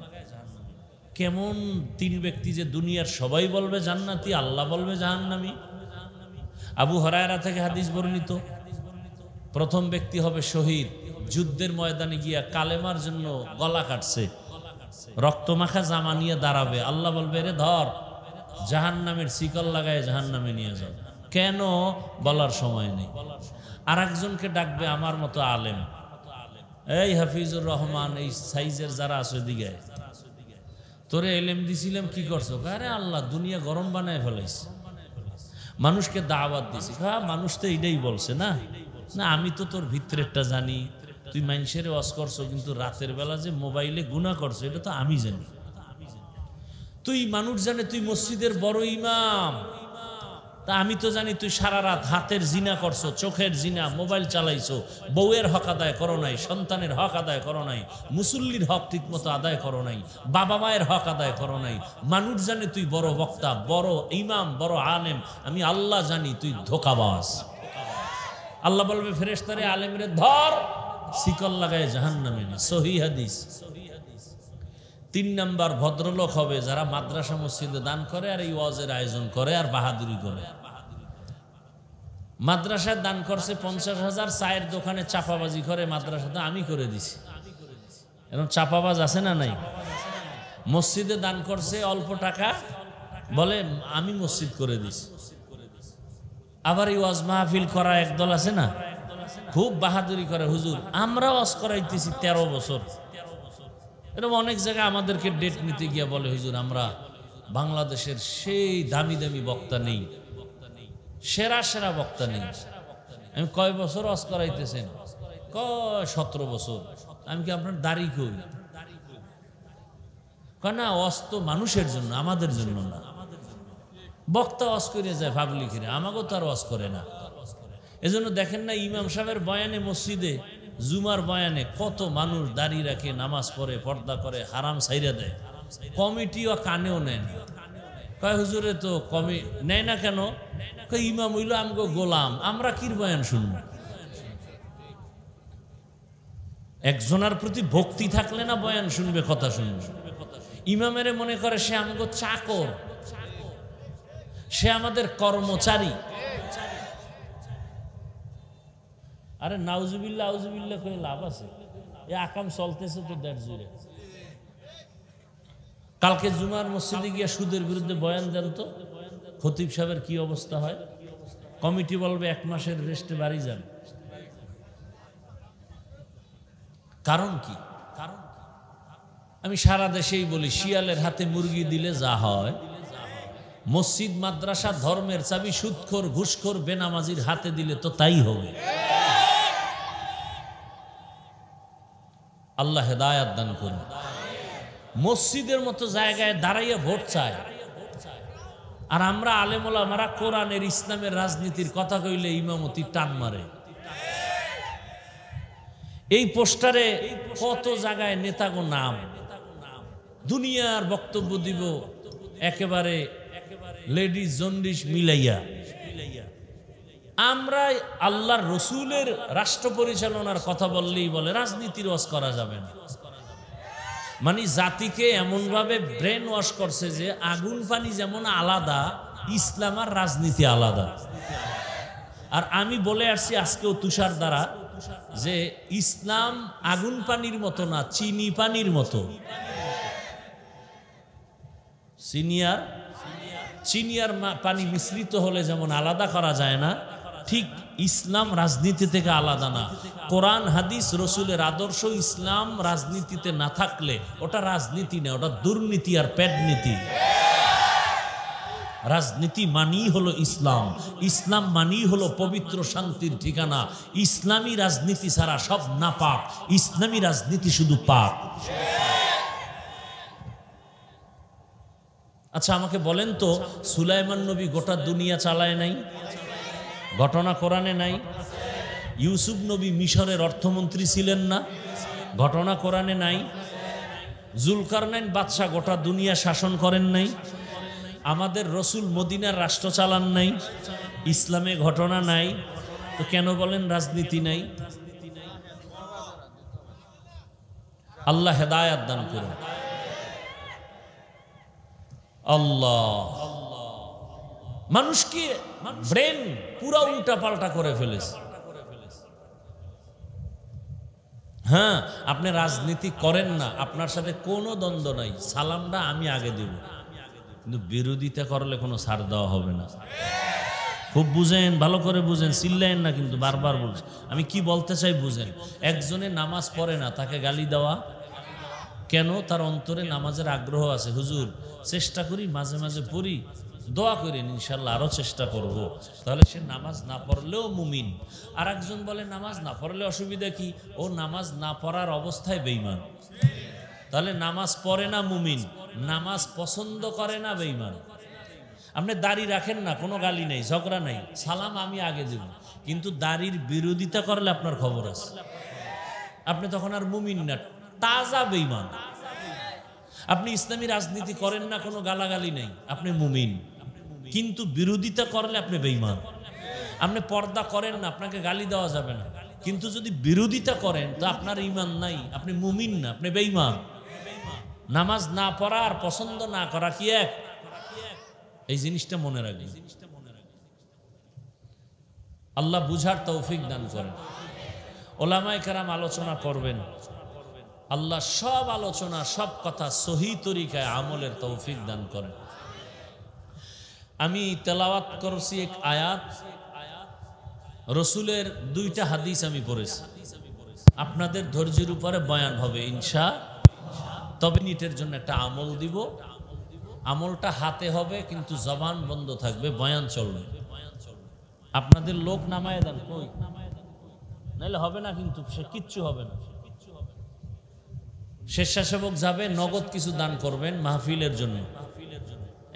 [SPEAKER 1] কেমন 3 ব্যক্তি যে দুনিয়ার সবাই বলবে জান্নাতি, আল্লাহ বলবে জাহান্নামী? আবু হুরায়রা থেকে হাদিস বর্ণিত, প্রথম ব্যক্তি হবে শহীদ, যুদ্ধের ময়দানে গিয়া কালেমার জন্য গলা কাটছে, রক্তমাখা জামা নিয়ে দাঁড়াবে, আল্লাহ বলবে রে ধর, জাহান্নামের শিকল লাগায় জাহান্নামে নিয়ে যাও। কেন বলার সময় নেই। আর একজনকে ডাকবে আমার মতো আলেম, এই হাফিজুর রহমান, এই সাইজের যারা আছে দিকে, তোরে এলেম দিছিলাম কি করছো? আরে আল্লাহ দুনিয়া গরম বানায় ফেলাইছে, মানুষকে দাওয়াত দিছি। হ্যাঁ মানুষ তো এইটাই বলছে না, না আমি তো তোর ভিতরেরটা জানি, তুই মানুষের ওয়াজ করছো কিন্তু রাতের বেলা যে মোবাইলে গুনাহ করছো এটা তো আমি জানি। তুই মানুষ জানে তুই মসজিদের বড় ইমাম, তা আমি তো জানি তুই সারা রাত হাতের জিনা করছো, চোখের জিনা, মোবাইল চালাইছো, বউয়ের হক আদায় করো নাই, সন্তানের হক আদায় করো নাই, মুসল্লির হক ঠিক মতো আদায় করো নাই, বাবা মায়ের হক আদায় করো নাই। মানুষ জানে তুই বড় বক্তা, বড় ইমাম, বড় আলেম, আমি আল্লাহ জানি তুই ধোঁকাবাজ। আল্লাহ বলবে ফেরেশতারে আলেমরে ধর, শিকল লাগায় জাহান্নামে নে। সহিহ হাদিস। 3 নাম্বার ভদ্রলোক হবে যারা মাদ্রাসা মসজিদে দান করে আর এই ওয়াজের আয়োজন করে আর বাহাদুরি করে। মাদ্রাসায় দান করছে 50,000, চায়ের দোকানে চাপাবাজি করে, মাদ্রাসাতে আমি করে দিছি। এরকম চাপাবাজ আছে না নাই? মসজিদে দান করছে অল্প টাকা, বলে আমি মসজিদ করে দিছি। আবার এই ওয়াজ মাহফিল করা একদল আছে না, খুব বাহাদুরি করে, হুজুর আমরা ওয়াজ করাইতেছি 13 বছর। এরকম অনেক জায়গায় আমাদেরকে ডেট নিতে গিয়া বলে, হুজুর আমরা বাংলাদেশের সেই দামি দামি বক্তা নেই, সেরা সেরা বক্তা নেই। আমি কয় বছর ওয়াজ করাইতেছেন? কয় 17 বছর। আমি কি আপনার দাড়ি কই? কয় না, ওয়াজ তো মানুষের জন্য, আমাদের জন্য না। বক্তা ওয়াজ করে যায় পাবলিকের, আমাকেও তো আর ওয়াজ করে না। এজন্য দেখেন না ইমাম সাহেবের বয়ানে, মসজিদে জুমার বয়ানে কত মানুষ দাড়ি রাখে, নামাজ পড়ে, পর্দা করে, হারাম ছাইরা দেয়। কমিটিও কানেও নেয় না। কয় হুজুরে তো নেয় না কেন? কয় ইমাম হইল আমগো গোলাম, আমরা কির বয়ান শুনবো? একজনের প্রতি ভক্তি থাকলে না বয়ান শুনবে, কথা শুনবে। ইমামের মনে করে সে আমগো চাকর, সে আমাদের কর্মচারী। আরে নাউজুবিল্লাহ আউজুবিল্লাহ কয়ে লাভ আছে? এ আকাম চলতেছে তো দেড় জুড়ে। কালকে জুমার মসজিদে গিয়া সুদের বিরুদ্ধে বয়ান দেন তো, খতিব সাহেবের কি অবস্থা হয়? কমিটি বলবে 1 মাসের রেস্টে বাড়ি যান। কারণ কি? আমি সারা দেশেই বলি, শিয়ালের হাতে মুরগি দিলে যা হয়, মসজিদ মাদ্রাসা ধর্মের চাবি সুদখোর ঘুষখোর বেনামাজির হাতে দিলে তো তাই হবে। আল্লাহ হেদায়াত দান করুন। মসজিদের মতো জায়গায় দাঁড়াইয়া ভোট চায়, আর আমরা আলেম ওলামারা কোরআনের ইসলামের রাজনীতির কথা কইলে ইমামতি টান মারে। এই পোস্টারে কত জায়গায় নেতাগো নাম, দুনিয়ার বক্তব্য দিব একেবারে লেডিস জন্ডিস মিলাইয়া। আমরা আল্লাহর রসুলের রাষ্ট্র পরিচালনার কথা বললেই বলে রাজনীতির ওয়াজ করা যাবে না। মানে জাতিকে এমনভাবে ব্রেন ওয়াশ করছে যে আগুন পানি যেমন আলাদা, ইসলাম আর রাজনীতি আলাদা। আর আমি বলে আসছি আজকেও তুষার দ্বারা যে ইসলাম আগুন পানির মতো না, চিনি পানির মতো। চিনি আর পানি মিশ্রিত হলে যেমন আলাদা করা যায় না, ঠিক ইসলাম রাজনীতি থেকে আলাদা না। কোরআন হাদিস রসুলের আদর্শ ইসলাম রাজনীতিতে না থাকলে ওটা রাজনীতি না, ওটা দুর্নীতি আর পেটনীতি। রাজনীতি মানেই হলো ইসলাম, ইসলাম মানেই হলো পবিত্র শান্তির ঠিকানা। ইসলামী রাজনীতি ছাড়া সব নাপাক, ইসলামী রাজনীতি শুধু পাক। আচ্ছা আমাকে বলেন তো, সুলাইমান নবী গোটা দুনিয়া চালায় নাই? ঘটনা কোরআনে নাই? ইউসুফ নবী মিশরের অর্থমন্ত্রী ছিলেন না? ঘটনা কোরআনে নাই? জুলকারনাইন বাদশাহ গোটা দুনিয়া শাসন করেন নাই? আমাদের রসুল মদিনার রাষ্ট্র চালান নাই? ইসলামে ঘটনা নাই? তো কেন বলেন রাজনীতি নাই? আল্লাহ হেদায়াত দান করুন। আল্লাহ মানুষকে ব্রেন পুরা উল্টা পাল্টা করে ফেলেছে। হ্যাঁ, আপনি রাজনীতি করেন না, আপনার সাথে কোনো দ্বন্দ্ব নাই, সালামটা আমি আগে দেব, কিন্তু বিরোধিতা করলে কোনো ছাড় দেওয়া হবে না। খুব বুঝেন, ভালো করে বুঝেন, চিল্লেন না কিন্তু, বারবার বলছেন। আমি কি বলতে চাই বুঝেন। একজনে নামাজ পড়ে না, তাকে গালি দেওয়া কেন? তার অন্তরে নামাজের আগ্রহ আছে। হুজুর চেষ্টা করি, মাঝে মাঝে পড়ি, দোয়া করেন ইনশাল্লাহ আরো চেষ্টা করব। তাহলে সে নামাজ না পড়লেও মুমিন। আর একজন বলে নামাজ না পড়লে অসুবিধা কি? ও নামাজ না পড়ার অবস্থায় বেঈমান। তাহলে নামাজ পড়ে না মুমিন, নামাজ পছন্দ করে না বেঈমান। আপনি দাড়ি রাখেন না, কোনো গালি নেই, ঝগড়া নাই, সালাম আমি আগে দেব, কিন্তু দাড়ির বিরোধিতা করলে আপনার খবর আছে, আপনি তখন আর মুমিন না, তাজা বেঈমান। আপনি ইসলামী রাজনীতি করেন না, কোনো গালাগালি নেই, আপনি মুমিন, কিন্তু বিরোধিতা করলে আপনি বেঈমান। আপনি পর্দা করেন না, আপনাকে গালি দেওয়া যাবে না, কিন্তু যদি বিরোধিতা করেন তো আপনার ঈমান নাই, আপনি মুমিন না, আপনি বেঈমান। নামাজ না পড়া আর পছন্দ না করা কি এক? এই জিনিসটা মনে রাখবেন। আল্লাহ বুঝার তৌফিক দান করেন। ওলামায়ে কেরাম আলোচনা করবেন, আল্লাহ সব আলোচনা সব কথা সহি তরিকায় আমলের তৌফিক দান করেন। আমি তেলাওয়াত করছি এক আয়াত, রসুলের দুইটা হাদিস আমি পড়েছি, আপনাদের ধৈর্যের উপরে বয়ান হবে ইনশা। তবে মিনিটের জন্য একটা আমল দিব, আমলটা হাতে হবে কিন্তু জবান বন্ধ থাকবে, বয়ান চলবে। আপনাদের লোক নামায় দেন, কই নাইলে হবে না, কিন্তু সে কিচ্ছু হবে না। স্বেচ্ছাসেবক যাবে, নগদ কিছু দান করবেন মাহফিলের জন্য,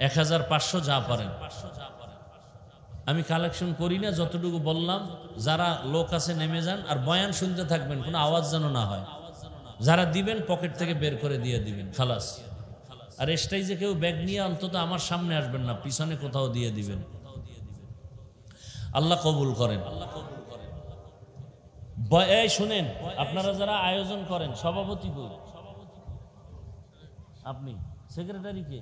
[SPEAKER 1] 1500 যা পারেন। আমি কালেকশন করি না, যতটুকু বললাম। যারা লোক আছে নেমে যান, আর বয়ান শুনতে থাকবেন, কোনো আওয়াজ যেন না হয়। যারা দিবেন পকেট থেকে বের করে দিয়ে দিবেন, খালাস। আর স্টেজে কেউ ব্যাগ নিয়ে অন্তত আমার সামনে আসবেন না, পিছনে কোথাও দিয়ে দিবেন। আল্লাহ কবুল করেন। এই শুনেন, আপনারা যারা আয়োজন করেন, সভাপতি কই? আপনি সেক্রেটারি কে?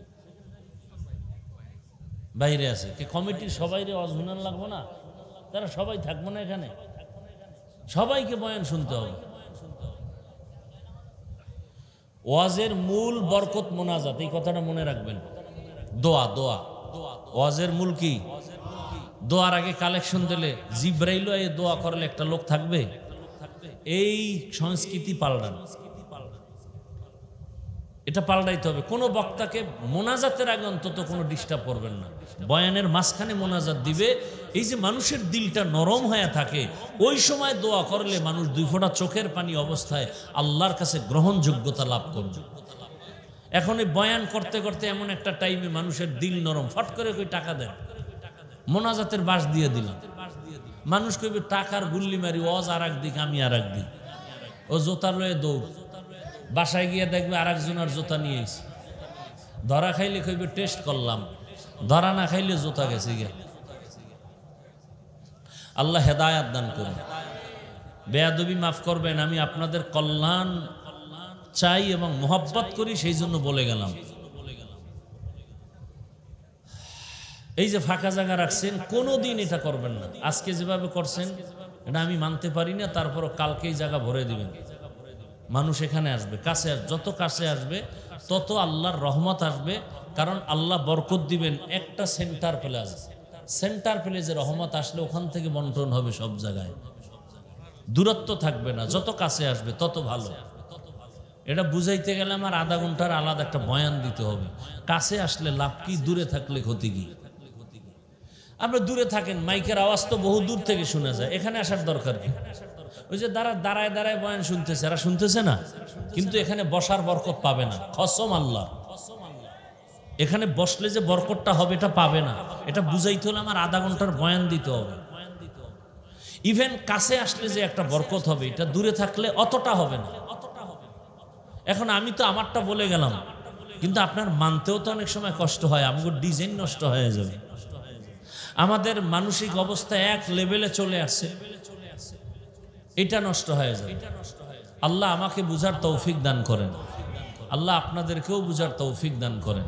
[SPEAKER 1] বাইরে আছে। কে কমিটির সবাইরে অজহুনান লাগবো না? তারা সবাই থাকবো না এখানে? সবাইকে বয়ান শুনতে হবে। ওয়াজের মূল বরকত মোনাজাত, এই কথাটা মনে রাখবেন। দোয়া, দোয়া। ওয়াজের মূল কি? দোয়ার আগে কালেকশন দিলে জিব্রাইলও এই দোয়া করলে একটা লোক থাকবে? এই সংস্কৃতি পাল্টান, এটা পাল্টাইতে হবে। কোনো বক্তাকে মোনাজাতের আগে অন্তত কোনো ডিস্টার্ব করবেন না। বয়ানের মাঝখানে মোনাজাত দিবে। এই যে মানুষের দিলটা নরম হয়ে থাকে, ওই সময় দোয়া করলে মানুষ 2 ফোঁটা চোখের পানি অবস্থায় আল্লাহর কাছে গ্রহণযোগ্যতা লাভ করবে। এখন এই বয়ান করতে করতে এমন একটা টাইমে মানুষের দিল নরম, ফট করে কই টাকা দেন, মোনাজাতের বাস দিয়ে দিলাম। মানুষ কইবে টাকার গুল্লি মারি, ওয়াজ আর একদিক, আমি আর একদিক। ও জোতা লয়ে দৌড়, বাসায় গিয়ে দেখবে আর একজনের জোতা নিয়ে এসে। ধরা খাইলে কইবে টেস্ট করলাম, ধরা না খাইলে জোতা গেছে গিয়ে। আল্লাহ হেদায়াত দান করুন। বেয়াদবি মাফ করবেন, আমি আপনাদের কল্যাণ চাই এবং মোহাব্বত করি, সেই জন্য বলে গেলাম। এই যে ফাঁকা জায়গা রাখছেন, কোনোদিন এটা করবেন না। আজকে যেভাবে করছেন এটা আমি মানতে পারি না, তারপরও কালকে এই জায়গা ভরে দিবেন। মানুষ এখানে আসবে, কাছে যত কাছে আসবে তত আল্লাহর রহমত আসবে। কারণ আল্লাহ বরকত দিবেন একটা সেন্টার প্লেস, সেন্টার প্লেসে রহমত আসলে ওখান থেকে বন্টন হবে সব জায়গায়, দূরত্ব থাকবে না। যত কাছে আসবে তত ভালো। এটা বুঝাইতে গেলে আমার আধা ঘন্টার আলাদা একটা বয়ান দিতে হবে। কাছে আসলে লাভ কি, দূরে থাকলে ক্ষতি কি? আপনি দূরে থাকেন, মাইকের আওয়াজ তো বহু দূর থেকে শোনা যায়, এখানে আসার দরকার কি? ওই যে দাঁড়ায় দাঁড়ায় বয়ান শুনতেছে, এরা শুনতেছে না, কিন্তু এখানে বসার বরকত পাবে না। কসম আল্লাহ, এখানে বসলে যে বরকতটা হবে এটা পাবে না। এটা বুঝাইতে হলে আমার আধা ঘন্টার বয়ান দিতে হবে। ইভেন কাছে আসলে যে একটা বরকত হবে, এটা দূরে থাকলে অতটা হবে না। এখন আমি তো আমারটা বলে গেলাম, কিন্তু আপনার মানতেও তো অনেক সময় কষ্ট হয়। আমাদের ডিজাইন নষ্ট হয়ে যাবে, আমাদের মানসিক অবস্থা এক লেভেলে চলে আসছে, এটা নষ্ট হয়ে যাবে। আল্লাহ আমাকে বুঝার তৌফিক দান করেন, আল্লাহ আপনাদেরকেও বুঝার তৌফিক দান করেন।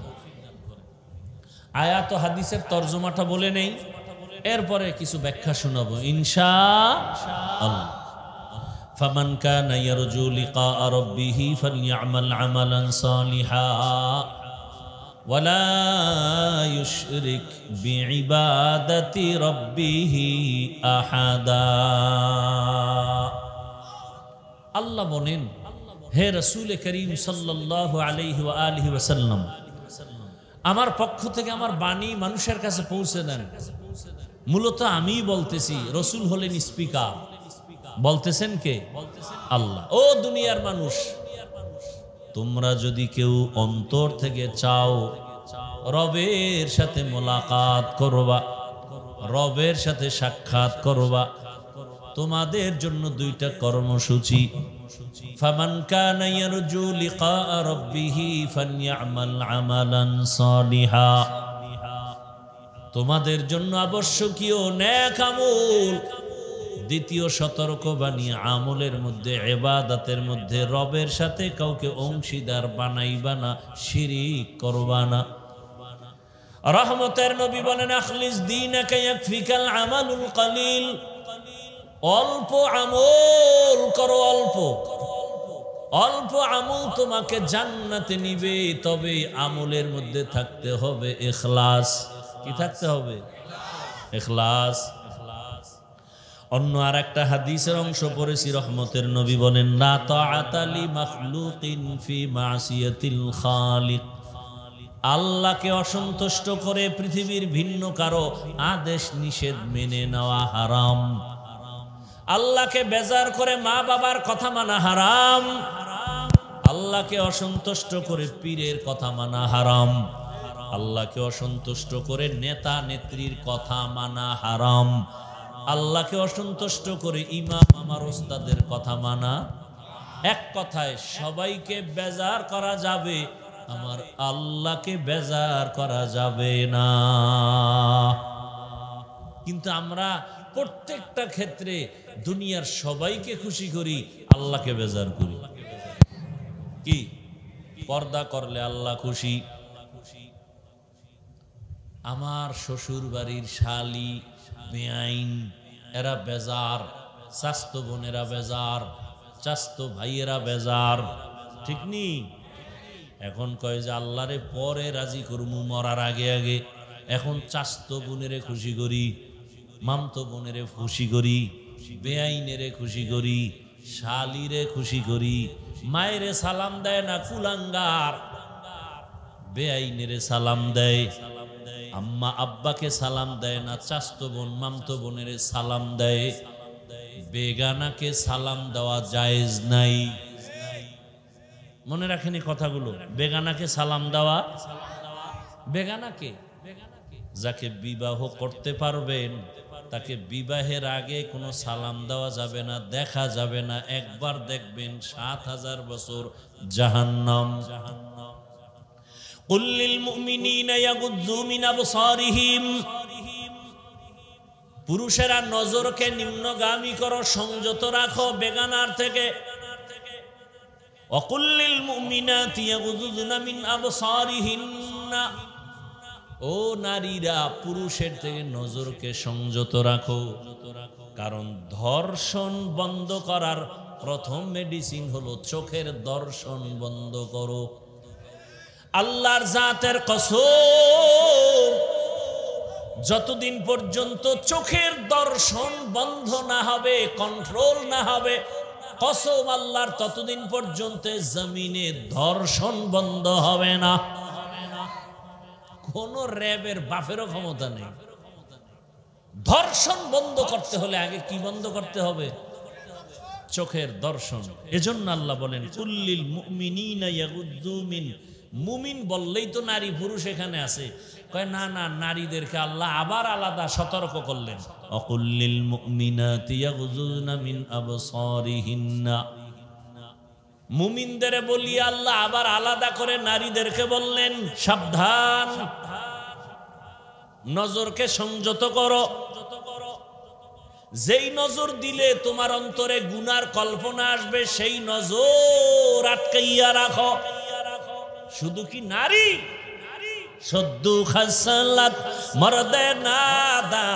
[SPEAKER 1] আয়াত ও হাদিসের তরজমাটা বলে নেই, এরপরে কিছু ব্যাখ্যা শোনাবো ইনশাআল্লাহ। ফামান কানা ইয়ারজু লিকা রাব্বিহি ফালইআমাল আমালান সালিহা ওয়ালা ইউশরিক বিইবাদাতি রাব্বিহি আহাদা। আল্লাহ বলেন, হে রাসূল করিম সাল্লাল্লাহু আলাইহি ওয়া আলিহি ওয়াসাল্লাম, আমার পক্ষ থেকে আমার বাণী মানুষের কাছে পৌঁছে দেন। মূলত আমি বলতেছি, রসুল হলেন স্পিকার। বলতেছেন কে? আল্লাহ। ও দুনিয়ার মানুষ, তোমরা যদি কেউ অন্তর থেকে চাও রবের সাথে মোলাকাত করবা, রবের সাথে সাক্ষাৎ করবা, তোমাদের জন্য 2টা কর্মসূচি। ফামান কানা ইয়ারজু লিকা রাব্বিহি ফালইআমাল আমালান সালিহা। তোমাদের জন্য আবশ্যকীয় নেক আমল। দ্বিতীয় সতর্কবাণী, আমলের মধ্যে, ইবাদতের মধ্যে রবের সাথে কাউকে অংশীদার বানাইবা না, শিরিক করবা না। রহমতের নবী বলেন, আখলিস দীনাকা ইয়াকফিকাল আমালুল কলিল। অল্প আমল করো, অল্প অল্প আমল তোমাকে জান্নাতে নিবে। তবে আমলের মধ্যে থাকতে হবে ইখলাস। কি থাকতে হবে? ইখলাস। অন্য আর একটা হাদিসের অংশ পড়েছি, রহমতের নবী বলেন, লা তাআতা লি মাখলুকিন ফি মাসিয়াতিল খালিক। আল্লাহকে অসন্তুষ্ট করে পৃথিবীর ভিন্ন কারো আদেশ নিষেধ মেনে নেওয়া হারাম। আল্লাহকে বেজার করে মা বাবার কথা মানা হারাম। আল্লাহকে অসন্তুষ্ট করে পীরের কথা মানা হারাম। আল্লাহকে অসন্তুষ্ট করে নেতা নেত্রীর কথা মানা হারাম। আল্লাহকে অসন্তুষ্ট করে ইমাম আমার ওস্তাদের কথা মানা। এক কথায় সবাইকে বেজার করা যাবে, আমার আল্লাহকে বেজার করা যাবে না। কিন্তু আমরা প্রত্যেকটা ক্ষেত্রে দুনিয়ার সবাইকে খুশি করি, আল্লাহকে বেজার করি। কি পর্দা করলে আল্লাহ খুশি, আমার শ্বশুর বাড়ির শালি বেআইন এরা বেজার, চাস্তো বোনেরা বেজার, চাস্তো ভাইয়েরা বেজার, ঠিক নি? এখন কয় যে আল্লাহরে পরে রাজি করমু মরার আগে আগে। এখন চাস্তো বোনেরে খুশি করি, মামতো বোনেরে খুশি করি, বেআইনেরে খুশি করি, শালিরে খুশি করি। মায়েরে সালাম দেয় না কুলাঙ্গার, বেআইনেরে সালাম দেয়। আম্মা আব্বাকে সালাম দেয় না, চাস্তো বোন মামতো বোনেরে সালাম দেয়। বেগানাকে সালাম দেওয়া জায়েজ নাই। মনে রাখেন এই কথাগুলো। বেগানাকে সালাম দেওয়া, বেগানাকে, যাকে বিবাহ করতে পারবেন তাকে বিবাহের আগে কোনো সালাম দেওয়া যাবে না, দেখা যাবে না। একবার দেখবেন ৭,০০০ বছর জাহান্নাম। কুল লিল মুমিনিনা ইয়াগুযযু মিন আবসারিহিম, পুরুষেরা নজরকে নিম্নগামী করো, সংযত রাখো বেগানার থেকে। ওয়াকুল লিল মুমিনাতি ইয়াগুযযুনা মিন আবসারিহিন্না, ও নারীরা পুরুষের থেকে নজরকে সংযত রাখো। কারণ ধর্ষণ বন্ধ করার প্রথম মেডিসিন হলো চোখের দর্শন বন্ধ করো। আল্লাহর জাতের কসম, যতদিন পর্যন্ত চোখের দর্শন বন্ধ না হবে, কন্ট্রোল না হবে, কসম আল্লাহর, ততদিন পর্যন্ত জমিনে ধর্ষণ বন্ধ হবে না। কোন র্যাবের বাপেরও ক্ষমতা নেই। ধর্ষণ বন্ধ করতে হলে আগে কি বন্ধ করতে হবে? চোখের দর্শন। এজন্য আল্লাহ বলেন কুল্লিল মুমিনিনা ইয়াগুযযু মিন, মুমিন বললেই তো নারী পুরুষ এখানে আছে। কয় না না, নারীদেরকে আল্লাহ আবার আলাদা সতর্ক করলেন। অকুল্লিল মুমিনাতি ইয়াগুযুনা মিন আবসারিহিন্না, মুমিনদের বলি আল্লাহ আবার আলাদা করে নারীদেরকে বললেন সাবধান, নজরকে সংযত করো। যেই নজর দিলে তোমার অন্তরে গুনার কল্পনা আসবে, সেই নজর আটকাইয়া রাখো। শুধু কি নারী, সদ্দু খাসালাত মর্দে নাদা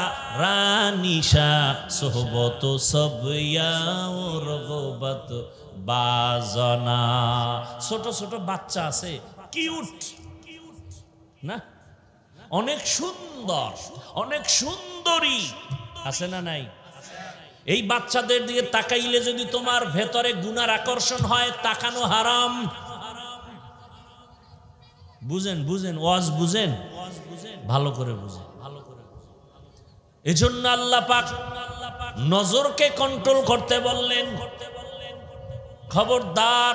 [SPEAKER 1] রানিশা সোহবত সবয়া রগবত বাজনা। ছোট ছোট বাচ্চা আছে, কিউট না, অনেক সুন্দর, অনেক সুন্দরী আছে না নাই? এই বাচ্চাদের দিকে তাকাইলে যদি তোমার ভেতরে গুনার আকর্ষণ হয়, তাকানো হারাম। বুঝেন বুঝেন, ওয়াজ বুঝেন, ভালো করে বুঝেন। এজন্য আল্লাহ পাক নজরকে কন্ট্রোল করতে বললেন। খবরদার,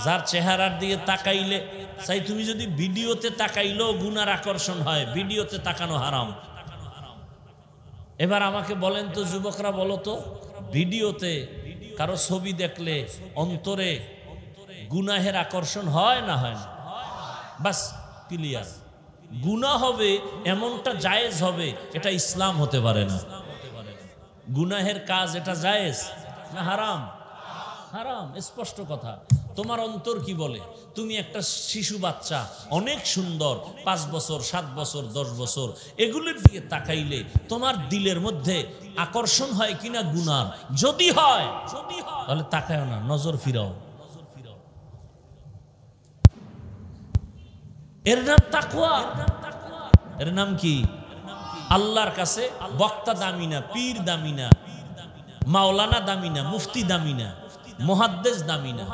[SPEAKER 1] যার চেহারার দিকে তাকাইলে, চাই তুমি যদি ভিডিওতে তাকাইলেও গুনার আকর্ষণ হয়, ভিডিওতে তাকানো হারাম। এবার আমাকে বলেন তো যুবকরা, বলো তো, ভিডিওতে কারো ছবি দেখলে অন্তরে গুনাহের আকর্ষণ হয় না হয় না? বাস ক্লিয়ার। গুনাহ হবে এমনটা জায়েজ হবে, এটা ইসলাম হতে পারে না। গুনাহের কাজ এটা জায়েজ না হারাম? হারাম, স্পষ্ট কথা। তোমার অন্তর কি বলে? তুমি একটা শিশু বাচ্চা, অনেক সুন্দর, 5 বছর 7 বছর 10 বছর, এগুলোর দিকে তাকাইলে তোমার দিলের মধ্যে আকর্ষণ হয় কিনা গুনার? যদি হয় তাহলে তাকায়ও না, নজর ফিরাও। এর নাম তাকওয়া। এর নাম কি? আল্লাহর কাছে বক্তা দামি না, পীর দামি না, মাওলানা দামি না, মুফতি দামি না, মুহাদ্দিস দামি না,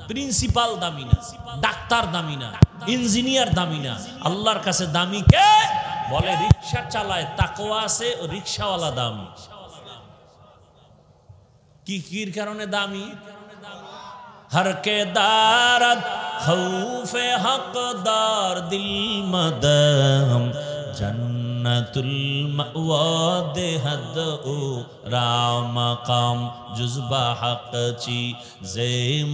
[SPEAKER 1] প্রিন্সিপাল দামি না, ডাক্তার দামি না, ইঞ্জিনিয়ার দামি না। আল্লাহর কাছে দামি কে? বলে রিকশা চালায়, তাকওয়া আছে, রিকশাওয়ালা দামি। কি কির কারণে দামি? हर के दारत खौफे हकदार दिल मदम जन्नतुल मअवा देहद ओ रामकाम जुज़बा हक़ची ज़े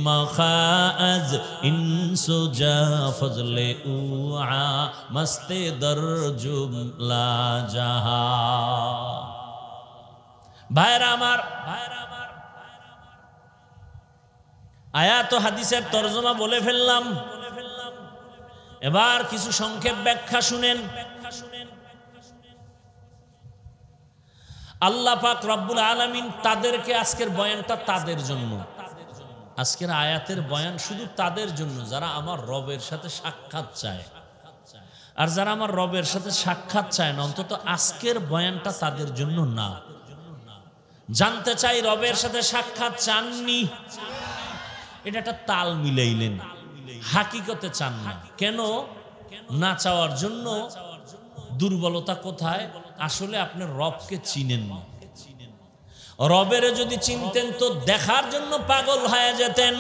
[SPEAKER 1] मखाज़ इंसो जा फज़ले उआ मस्ते दर जुमला जहा। भाईरा আমার আয়াত ও হাদিসের তরজমা বলে ফেললাম, এবার কিছু সংক্ষেপ ব্যাখ্যা শুনেন। আল্লাহ পাক রব্বুল আলামিন তাদেরকে, আজকের বয়ানটা তাদের জন্য, আজকের আয়াতের বয়ান শুধু তাদের জন্য যারা আমার রবের সাথে সাক্ষাৎ চায়। আর যারা আমার রবের সাথে সাক্ষাৎ চায় না, অন্তত আজকের বয়ানটা তাদের জন্য না। জানতে চাই রবের সাথে সাক্ষাৎ চাননি, এটা একটা তাল মিলাইলেন, হাকিকতে চান না। কেন না চাওয়ার জন্য? দুর্বলতা কোথায়? আসলে আপনি রবকে চিনেন না। রবের যদি চিনতেন তো দেখার জন্য পাগল হয়ে যেতেন।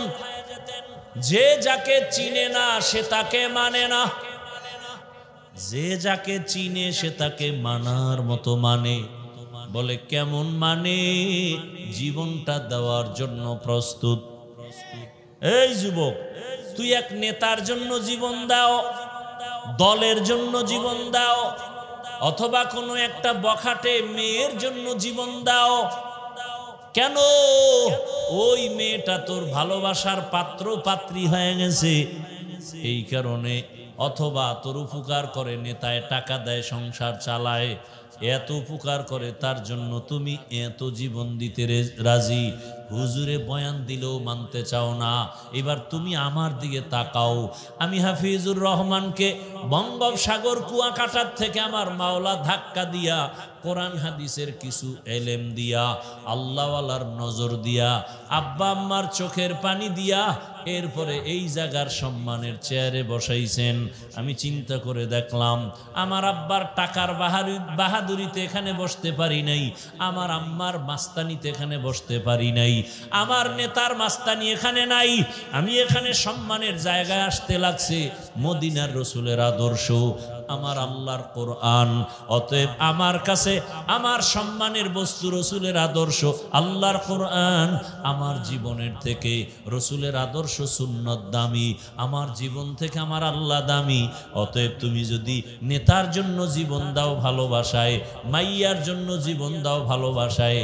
[SPEAKER 1] যে যাকে চিনে না সে তাকে মানে না, যে যাকে চিনে সে তাকে মানার মতো মানে। বলে কেমন মানে? জীবনটা দেওয়ার জন্য প্রস্তুত। এই যুবক, তুই এক নেতার জন্য জীবন দাও, দলের জন্য জীবন দাও, অথবা কোনো একটা বখাটে মেয়ের জন্য জীবন দাও। কেন? ওই মেয়েটা তোর ভালোবাসার পাত্র পাত্রী হয়ে গেছে এই কারণে। অথবা তোর উপকার করে, নেতায় টাকা দেয়, সংসার চালায়, এত উপকার করে, তার জন্য তুমি এত জীবন দিতে রাজি। হুজুরে বয়ান দিলেও মানতে চাও না। এবার তুমি আমার দিকে তাকাও। আমি হাফিজুর রহমানকে বঙ্গোপসাগর কুয়াকাটার থেকে আমার মাওলা ধাক্কা দিয়া, কোরআন হাদিসের কিছু এলেম দিয়া, আল্লাহওয়ালার নজর দিয়া, আব্বা আম্মার চোখের পানি দিয়া, এরপরে এই জায়গার সম্মানের চেয়ারে বসাইছেন। আমি চিন্তা করে দেখলাম, আমার আব্বার টাকার বাহাদুরিতে এখানে বসতে পারি নাই, আমার আম্মার মাস্তানিতে এখানে বসতে পারি নাই, আমার নেতার মাস্তানি এখানে নাই। আমি এখানে সম্মানের জায়গায় আসতে লাগছে মদিনার রসুলের আদর্শ, আমার আল্লাহর কোরআন। অতএব আমার কাছে আমার সম্মানের বস্তু রসুলের আদর্শ, আল্লাহর কোরআন। আমার জীবনের থেকে রসুলের আদর্শ সুন্নত দামি, আমার জীবন থেকে আমার আল্লাহ দামি। অতএব তুমি যদি নেতার জন্য জীবন দাও ভালোবাসায়, মাইয়ার জন্য জীবন দাও ভালোবাসায়,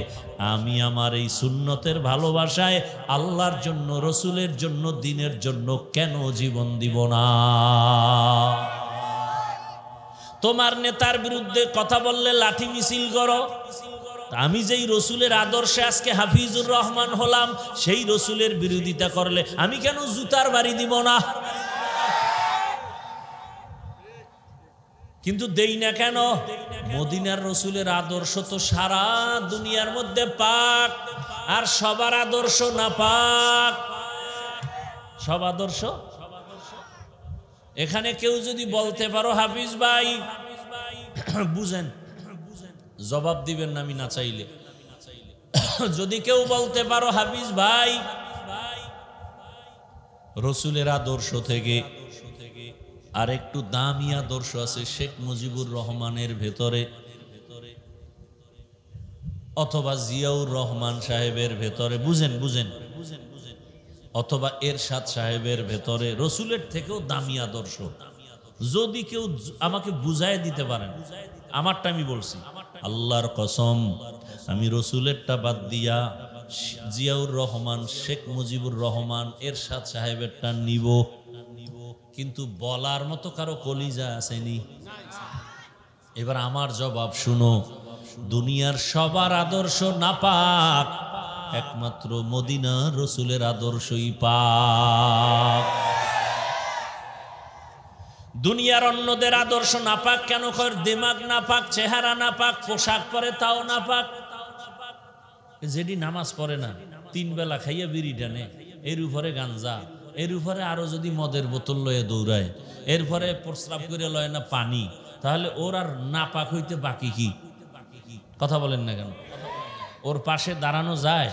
[SPEAKER 1] আমি আমার এই সুন্নতের ভালোবাসায় আল্লাহর জন্য, রসুলের জন্য, দ্বীনের জন্য কেন জীবন দিব না? তোমার নেতার বিরুদ্ধে কথা বললে লাঠি মিছিল করো। আমি যেই রসুলের আদর্শে আজকে হাফিজুর রহমান হলাম, সেই রসুলের বিরোধিতা করলে আমি কেন জুতার বাড়ি দিব না? কিন্তু দেই না কেন? মদিনার রসুলের আদর্শ তো সারা দুনিয়ার মধ্যে পাক, আর সবার আদর্শ না পাক। সব আদর্শ এখানে কেউ যদি বলতে পারো হাফিজ ভাই বুঝেন, জবাব দিবেন না আমি না চাইলে। যদি কেউ বলতে পারো হাফিজ ভাই রসুলের আদর্শ থেকে আর একটু দামি আদর্শ আছে শেখ মুজিবুর রহমানের ভেতরে, অথবা জিয়াউর রহমান সাহেবের ভেতরে, বুঝেন বুঝেন, অথবা এরশাদ সাহেবের ভেতরে রসুলের থেকেও দামি আদর্শ, যদি কেউ আমাকে বুঝায় দিতে পারেন, আমারটা আমি বলছি আল্লাহর কসম, আমি রসুলেরটা বাদ দিয়া জিয়াউর রহমান, শেখ মুজিবুর রহমান, এরশাদ সাহেবেরটা নিব। কিন্তু বলার মতো কারো কলিজা আসেনি। এবার আমার জবাব শুনো, দুনিয়ার সবার আদর্শ নাপাক, একমাত্র মদিনার রসুলের আদর্শই পাক। দুনিয়ার অন্যদের আদর্শ নাপাক কেন? কর দিমাগ নাপাক, চেহারা নাপাক, পোশাক পরে তাও নাপাক। যেটি নামাজ পড়ে না, 3 বেলা খাইয়া বিড়ি টানে, এর উপরে গাঞ্জা, এর উপরে আরো যদি মদের বোতল লয়ে দৌড়ায়, এরপরে প্রস্রাব করে লয় না পানি, তাহলে ওর আর নাপাক হইতে বাকি কি? কথা বলেন না কেন? ওর পাশে দাঁড়ানো যায়?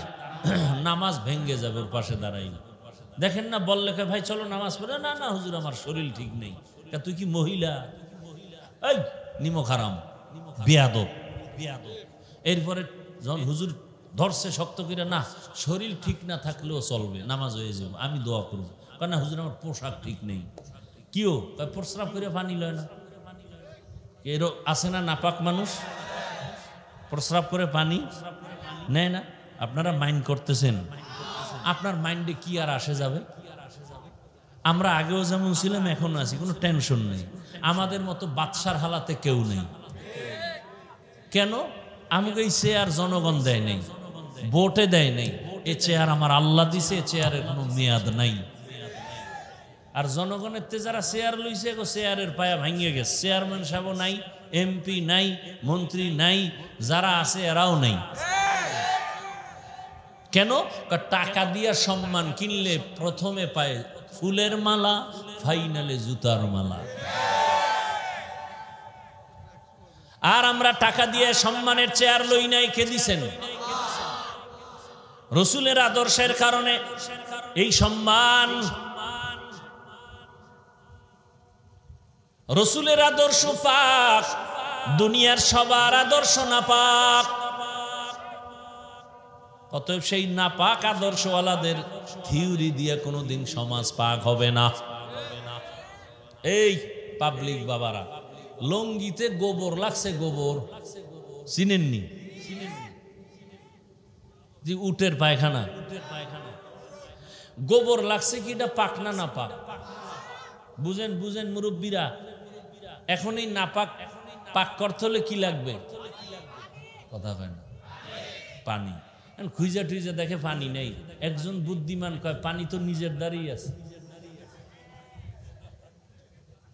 [SPEAKER 1] নামাজ ভেঙ্গে যাবে ওর পাশে দাঁড়াই। দেখেন না, বললে ভাই চলো নামাজ পড়ে, না না হুজুর আমার শরীর ঠিক নেই। তুই কি মহিলা? এই নিমক হারাম, বিয়াদব। এরপরে যখন হুজুর ধরছে শক্ত করে, না শরীর ঠিক না থাকলেও চলবে, নামাজ হয়ে যাবো, আমি দোয়া করবো। না হুজুর আমার পোশাক ঠিক নেই। কিও? প্রস্রাব করে পানি লয় না। এর আছে না নাপাক মানুষ, প্রস্রাব করে পানি নেয় না? আপনারা মাইন্ড করতেছেন, আপনার মাইন্ডে কি আর আসে যাবে? আমরা আগেও যেমন ছিলাম এখনো আছি, কোনো টেনশন নেই। আমাদের মতো বাদশার হালাতে কেউ নেই। কেন? আমাকে এই চেয়ার জনগণ দেয় নেই, ভোটে দেয় নেই। এ চেয়ার আমার আল্লাহ দিছে, এ চেয়ারের কোনো মেয়াদ নাই। আর জনগণের তে যারা চেয়ার লইছে, চেয়ারের পায়া ভাঙিয়ে গেছে। চেয়ারম্যান সাহেব নাই, এমপি নাই, মন্ত্রী নাই, যারা আছে এরাও নাই। কেন? টাকা দিয়া সম্মান কিনলে প্রথমে পায় ফুলের মালা, ফাইনালে জুতার মালা। আর আমরা টাকা দিয়ে সম্মানের চেয়ার লই নাই, কে দিছেন? রসুলের আদর্শের কারণে এই সম্মান। রসুলের আদর্শ পাক, দুনিয়ার সবার আদর্শ না পাক। অতএব সেই নাপাক আদর্শওয়ালাদের থিওরি দিয়ে কোনোদিন সমাজ পাক হবে না। এই পাবলিক বাবারা, লঙ্গিতে গোবর লাগছে, গোবর চিনেননি? যে উটের পায়খানা, গোবর লাগছে কি? এটা পাক না নাপাক? বুঝেন বুঝেন মুরব্বীরা। এখন এই নাপাক পাক করতে হলে কি লাগবে? কথা হয় না, পানি। খুঁজা টুইজা দেখে পানি নেই। একজন বুদ্ধিমান কয় পানি তো নিজের দ্বারেই আছে।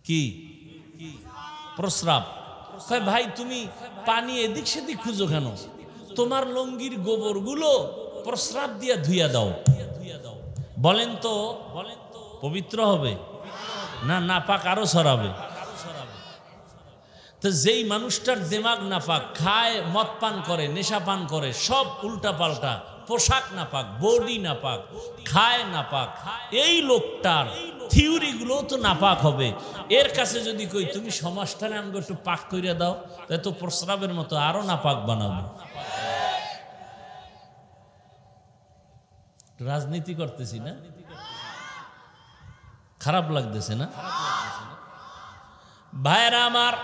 [SPEAKER 1] কি? প্রস্রাব। কয় ভাই তুমি পানি এদিক সেদিক খুঁজো কেন? তোমার লঙ্গির গোবর গুলো প্রস্রাব দিয়া ধুইয়া দাও। বলেন তো পবিত্র হবে না নাপাক আরো ছড়াবে? তো যেই মানুষটার দিমাগ নাপাক, খায়, মদ পান করে, নেশা পান করে, সব উল্টা পাল্টা, পোশাক নাপাক, বডি নাপাক, খায় নাপাক, এই লোকটার থিওরি গুলো তো নাপাক হবে। এর কাছে যদি কই তুমি সমাজটারে আমাকে একটু পাক করে দাও, তাই তো প্রস্রাবের মতো আরো নাপাক বানাবো। রাজনীতি করতেছি না? খারাপ লাগতেছে না? ভাইরা আমার,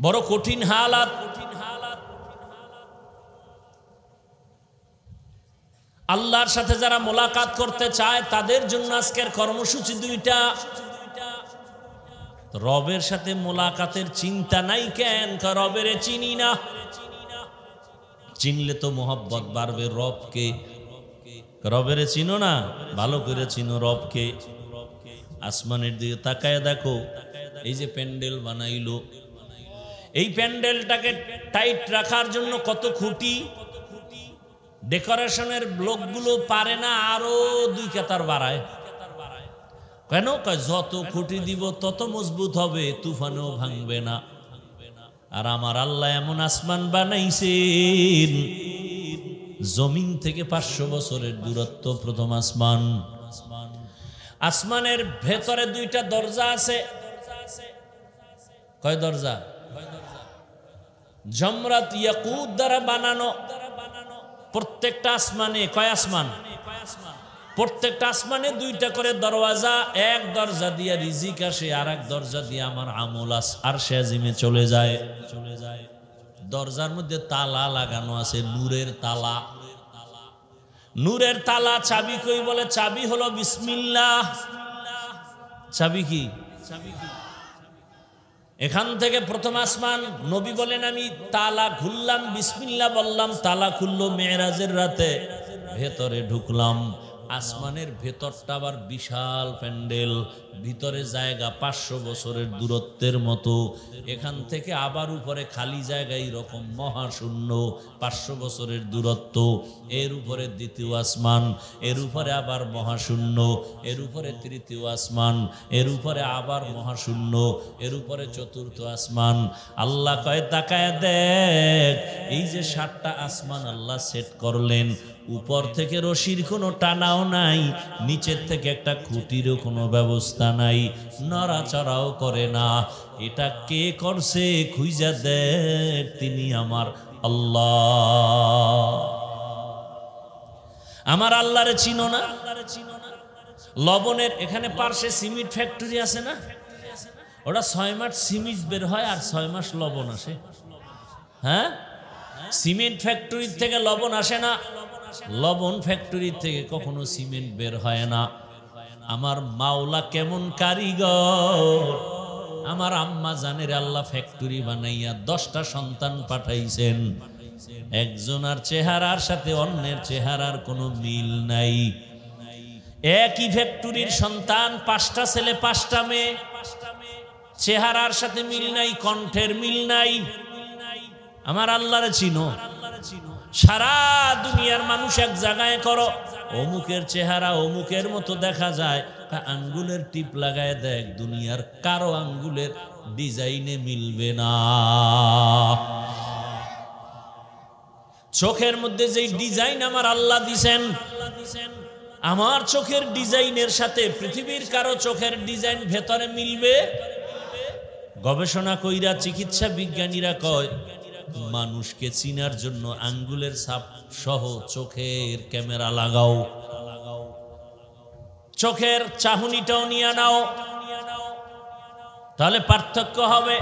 [SPEAKER 1] বড় কঠিন হালাত। আল্লাহর সাথে যারা মোলাকাত করতে চায় তাদের জন্য আজকের কর্মসূচি দুইটা। রবের সাথে মোলাকাতের চিন্তা নাই কেন? রবের চিনি না। চিনলে তো মোহব্বত বাড়বে। রবকে, রবের চিনো না? ভালো করে চিনো রবকে। আসমানের দিকে তাকায় দেখো, এই যে প্যান্ডেল বানাইলো, এই প্যান্ডেলটাকে টাইট রাখার জন্য কত খুঁটি। ডেকোরেশনের লোকগুলো পারে না আরো 2 কাতার বাড়ায়। কেন? যত খুঁটি দিব তত মজবুত হবে, তুফানেও ভাঙবে না। আর আমার আল্লাহ এমন আসমান বানাইছেন, জমিন থেকে 500 বছরের দূরত্ব প্রথম আসমান। আসমানের ভেতরে 2টা দরজা আছে। কয় দরজা? জমরাত ইয়াকুত দ্বারা বানানো। প্রত্যেকটা আসমানে, কয় আসমান? প্রত্যেকটা আসমানে 2টা করে দরওয়াজা। এক দরজা দিয়ে রিজিক আসে, আর এক দরজা দিয়ে আমার আমল আরশে আজিমে চলে যায়। দরজার মধ্যে তালা লাগানো আছে, নূরের তালা। নূরের তালা চাবি কই? বলে চাবি হলো বিসমিল্লাহ। চাবি কি? এখান থেকে প্রথম আসমান। নবী বলেন আমি তালা খুললাম, বিসমিল্লাহ বললাম, তালা খুললো। মেরাজের রাতে ভেতরে ঢুকলাম। আসমানের ভেতরটা আবার বিশাল প্যান্ডেল, ভিতরে জায়গা 500 বছরের দূরত্বের মতো। এখান থেকে আবার উপরে খালি জায়গা এরকম মহাশূন্য, 500 বছরের দূরত্ব। এর উপরে দ্বিতীয় আসমান, এর উপরে আবার মহাশূন্য, এর উপরে তৃতীয় আসমান, এর উপরে আবার মহাশূন্য, এর উপরে চতুর্থ আসমান। আল্লাহ কয় তাকায় দেখ, এই যে 7টা আসমান আল্লাহ সেট করলেন, উপর থেকে রশির কোনো টানাও নাই, নিচের থেকে একটা খুঁটিরও কোনো ব্যবস্থা নাই, নড়াচড়াও করে না। এটা কে করছে খুঁজা দেখ, তিনি আমার আল্লাহ। আমার আল্লাহরে চিনো না? লবণের এখানে পার্শ্বে সিমেন্ট ফ্যাক্টরি আছে না, ওটা 6 মাস সিমেন্ট বের হয় আর 6 মাস লবণ আসে। হ্যাঁ, সিমেন্ট ফ্যাক্টরি থেকে লবণ আসে না, লবণ ফ্যাক্টরি থেকে কখনো সিমেন্ট বের হয় না। আমার মাওলা কেমন কারিগর! আমার আম্মা জানের আল্লাহ ফ্যাক্টরি বানাইয়া 10টা সন্তান পাঠাইছেন। একজনের চেহারার সাথে অন্যের চেহারার কোনো মিল নাই। একই ফ্যাক্টরির সন্তান, 5টা ছেলে 5টা মেয়ে, চেহারার সাথে মিল নাই, কণ্ঠের মিল নাই। আমার আল্লাহরে চিনো? সারা দুনিয়ার মানুষ এক জায়গায় করো, অমুকের চেহারা অমুকের মতো দেখা যায়, আঙ্গুলের টিপ লাগায় দেখ, দুনিয়ার কারো আঙ্গুলের ডিজাইনে মিলবে না। চোখের মধ্যে যে ডিজাইন আমার আল্লাহ দিছেন, আমার চোখের ডিজাইনের সাথে পৃথিবীর কারো চোখের ডিজাইন ভেতরে মিলবে? গবেষণা কইরা চিকিৎসা বিজ্ঞানীরা কয়, মানুষকে চিনার জন্য আঙ্গুলের ছাপ সহ চোখের ক্যামেরা লাগাও, চোখের চাহনিটাও নিয়ে নাও, তাহলে পার্থক্য হবে।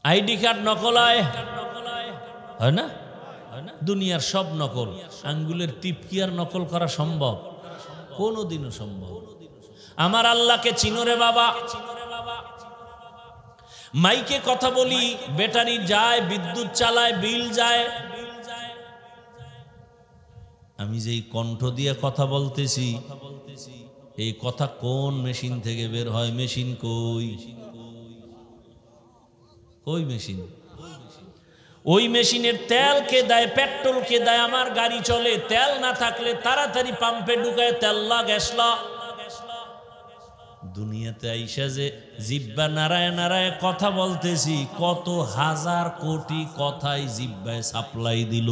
[SPEAKER 1] আইডি কার্ড নকল হয় না? দুনিয়ার সব নকল। আঙ্গুলের টিপ কি আর নকল করা সম্ভব? কোনোদিনও সম্ভব। আমার আল্লাহকে চিনো রে বাবা? মাইকে কথা বলি, ব্যাটারি যায়, বিদ্যুৎ চালায়, বিল যায়। আমি যেই কণ্ঠ দিয়ে কথা বলতেছি, এই কথা কোন মেশিন থেকে বের হয়? মেশিন কই? কই মেশিন? ওই মেশিনের তেল কে দেয়, পেট্রোল কে দেয়? আমার গাড়ি চলে, তেল না থাকলে তাড়াতাড়ি পাম্পে ঢুকায় তেল লা, গ্যাস লা। দুনিয়াতে আইসা যে জিব্বা নাড়ায় নাড়ায় কথা বলতেছি, কত হাজার কোটি কথাই জিব্বায় সাপ্লাই দিল।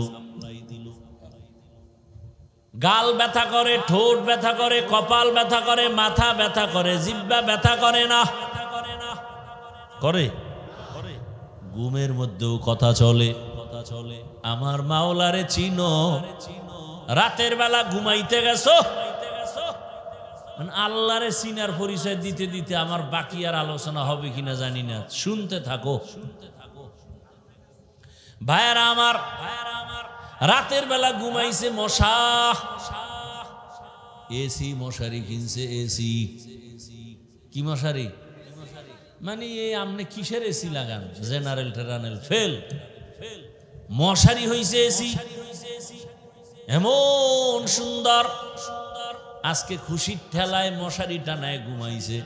[SPEAKER 1] গাল ব্যথা করে, ঠোঁট ব্যথা করে, কপাল ব্যথা করে, মাথা ব্যথা করে, জিব্বা ব্যথা করে না? করে। ঘুমের মধ্যেও কথা চলে। আমার মাওলারে চিনো? রাতের বেলা ঘুমাইতে গেছো, আল্লাহরে চিনার পরিচয় দিতে দিতে আমার বাকি আর আলোচনা হবে কিনা জানি না, শুনতে থাকো ভাইয়ারা আমার। রাতের বেলা ঘুমাইছে, মশা, এসি মশারি কিনছে। এসি কি মশারি? মানে এই আপনি কিসের এসি লাগান? জেনারেল টেরানেল ফেল, মশারি হইছে এসি। এমন সুন্দর, আজকে খুশির ঠেলায় মশারি টানায় ঘুমাইছে।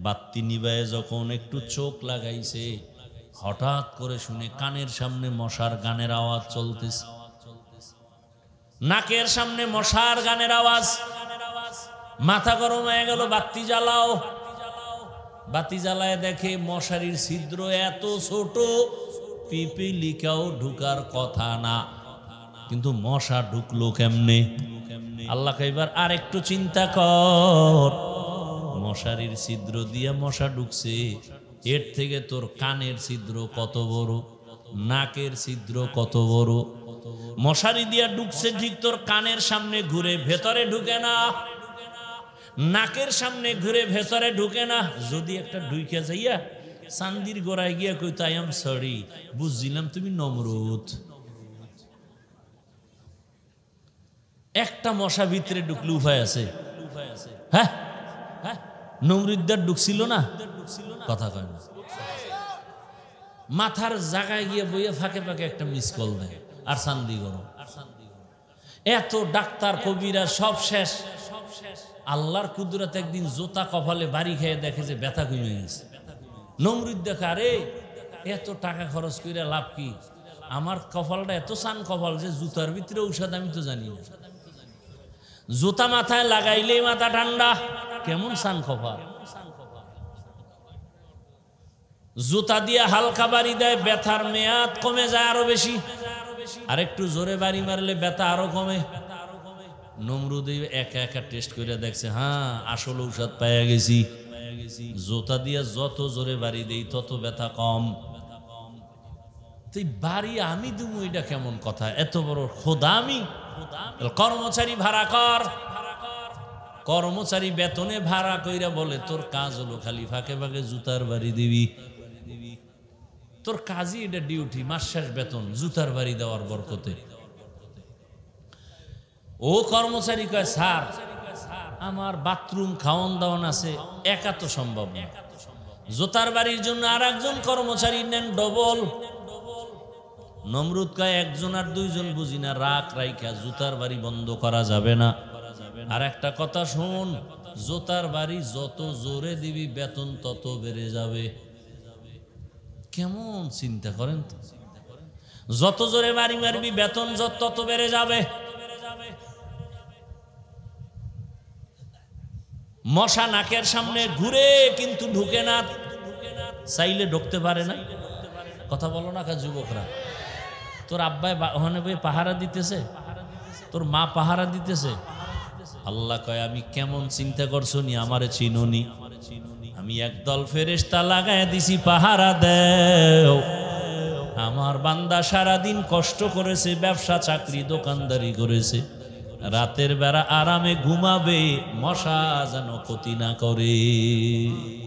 [SPEAKER 1] বাতি নিবায় যখন একটু চোখ লাগাইছে, হঠাৎ করে শুনে কানের সামনে মশার গানের আওয়াজ চলতেছে, নাকের সামনে মশার গানের আওয়াজ। মাথা গরম হয়ে গেল, বাতি জ্বালাও। বাতি জ্বালায় দেখে মশারির ছিদ্র এত ছোট, পিপিলিকাও ঢুকার কথা না, কিন্তু মশা ঢুকলো কেমনে? আল্লাহ এবার আর একটু চিন্তা কর, মশারির ছিদ্র দিয়ে মশা ঢুকছে, এর থেকে তোর কানের ছিদ্র কত বড়, নাকের ছিদ্র কত বড়। মশারি দিয়া ঢুকছে ঠিক তোর কানের সামনে ঘুরে, ভেতরে ঢুকে না, নাকের সামনে ঘুরে ভেতরে ঢুকে না। যদি একটা ঢুকে যাইয়া চান্দির গোড়ায় গিয়া কইতো আই এম সরি, বুঝছিলাম তুমি নমরুদ। একটা মশা ভিতরে ঢুকলে উপায় আছে? হ্যাঁ, নমরুদ্দার ঢুকছিল না, কথা কয় না। মাথার জায়গায় গিয়ে বইয়ে ফাঁকে ফাঁকে একটা মিস কল দেয়, আর চান্দি গরম। এত ডাক্তার কবিরা সব শেষ, আল্লাহর কুদরত একদিন জোতা কপালে বাড়ি খেয়ে দেখে যে ব্যথা কমে গেছে। নমরুদ দেখা, আরে এত টাকা খরচ করে লাভ কি, আমার কপালটা এত সান কপাল যে জুতার ভিতরে ঔষধ আমি তো জানি না, জুতা মাথায় লাগাইলেই মাথা ঠান্ডা, কেমন সান কপাল। জুতা দিয়ে হালকা বাড়ি দেয়, ব্যথার মেয়াদ কমে যায় আরো বেশি, আর একটু জোরে বাড়ি মারলে ব্যথা আরো কমে। নমরুদ একা একা টেস্ট করে দেখছে, হ্যাঁ আসল ঔষধ পাইয়া গেছি, জুতা দিয়ে যত জোরে বাড়ি দেই তত ব্যথা কম। বাড়ি আমি দেবো, এটা কেমন কথা, এত বড় খোদা আমি? কর্মচারী ভাড়া কর, কর্মচারী বেতনে ভাড়া কইরা বলে তোর কাজ হলো খালি ফাঁকে ফাঁকে জুতার বাড়ি দিবি, তোর কাজই এটা ডিউটি, মাস শেষ বেতন জুতার বাড়ি দেওয়ার বরকতে। ও কর্মচারী কয়, স্যার আমার বাথরুম খাওয়ান দাওয়ান আছে, একা তো সম্ভব না, জুতার বাড়ির জন্য আর একজন কর্মচারী নেন ডবল। নমরুদ কয়, একজন আর দুইজন বুঝি না, রাখ রাইখা জুতার বাড়ি বন্ধ করা যাবে না। আর একটা কথা শোন, জুতার বাড়ি যত জোরে দিবি বেতন তত বেড়ে যাবে। কেমন চিন্তা করেন তো, যত জোরে বাড়ি মারবি বেতন তত বেড়ে যাবে। মশা নাকের সামনে ঘুরে কিন্তু ঢুকে না, চাইলে ঢুকতে পারে না। কথা বলো না যুবকরা, তোর আব্বাই ওখানে বই পাহারা দিতেছে, তোর মা পাহারা দিতেছে। আল্লাহ কয়, আমি কেমন চিন্তা করছো নি, আমারে চিনোনি, আমি একদল ফেরেশতা লাগায় দিছি পাহারা দেও। আমার বান্দা সারাদিন কষ্ট করেছে, ব্যবসা চাকরি দোকানদারি করেছে, রাতের বেলা আরামে ঘুমাবে, মশা যেন ক্ষতি না করে।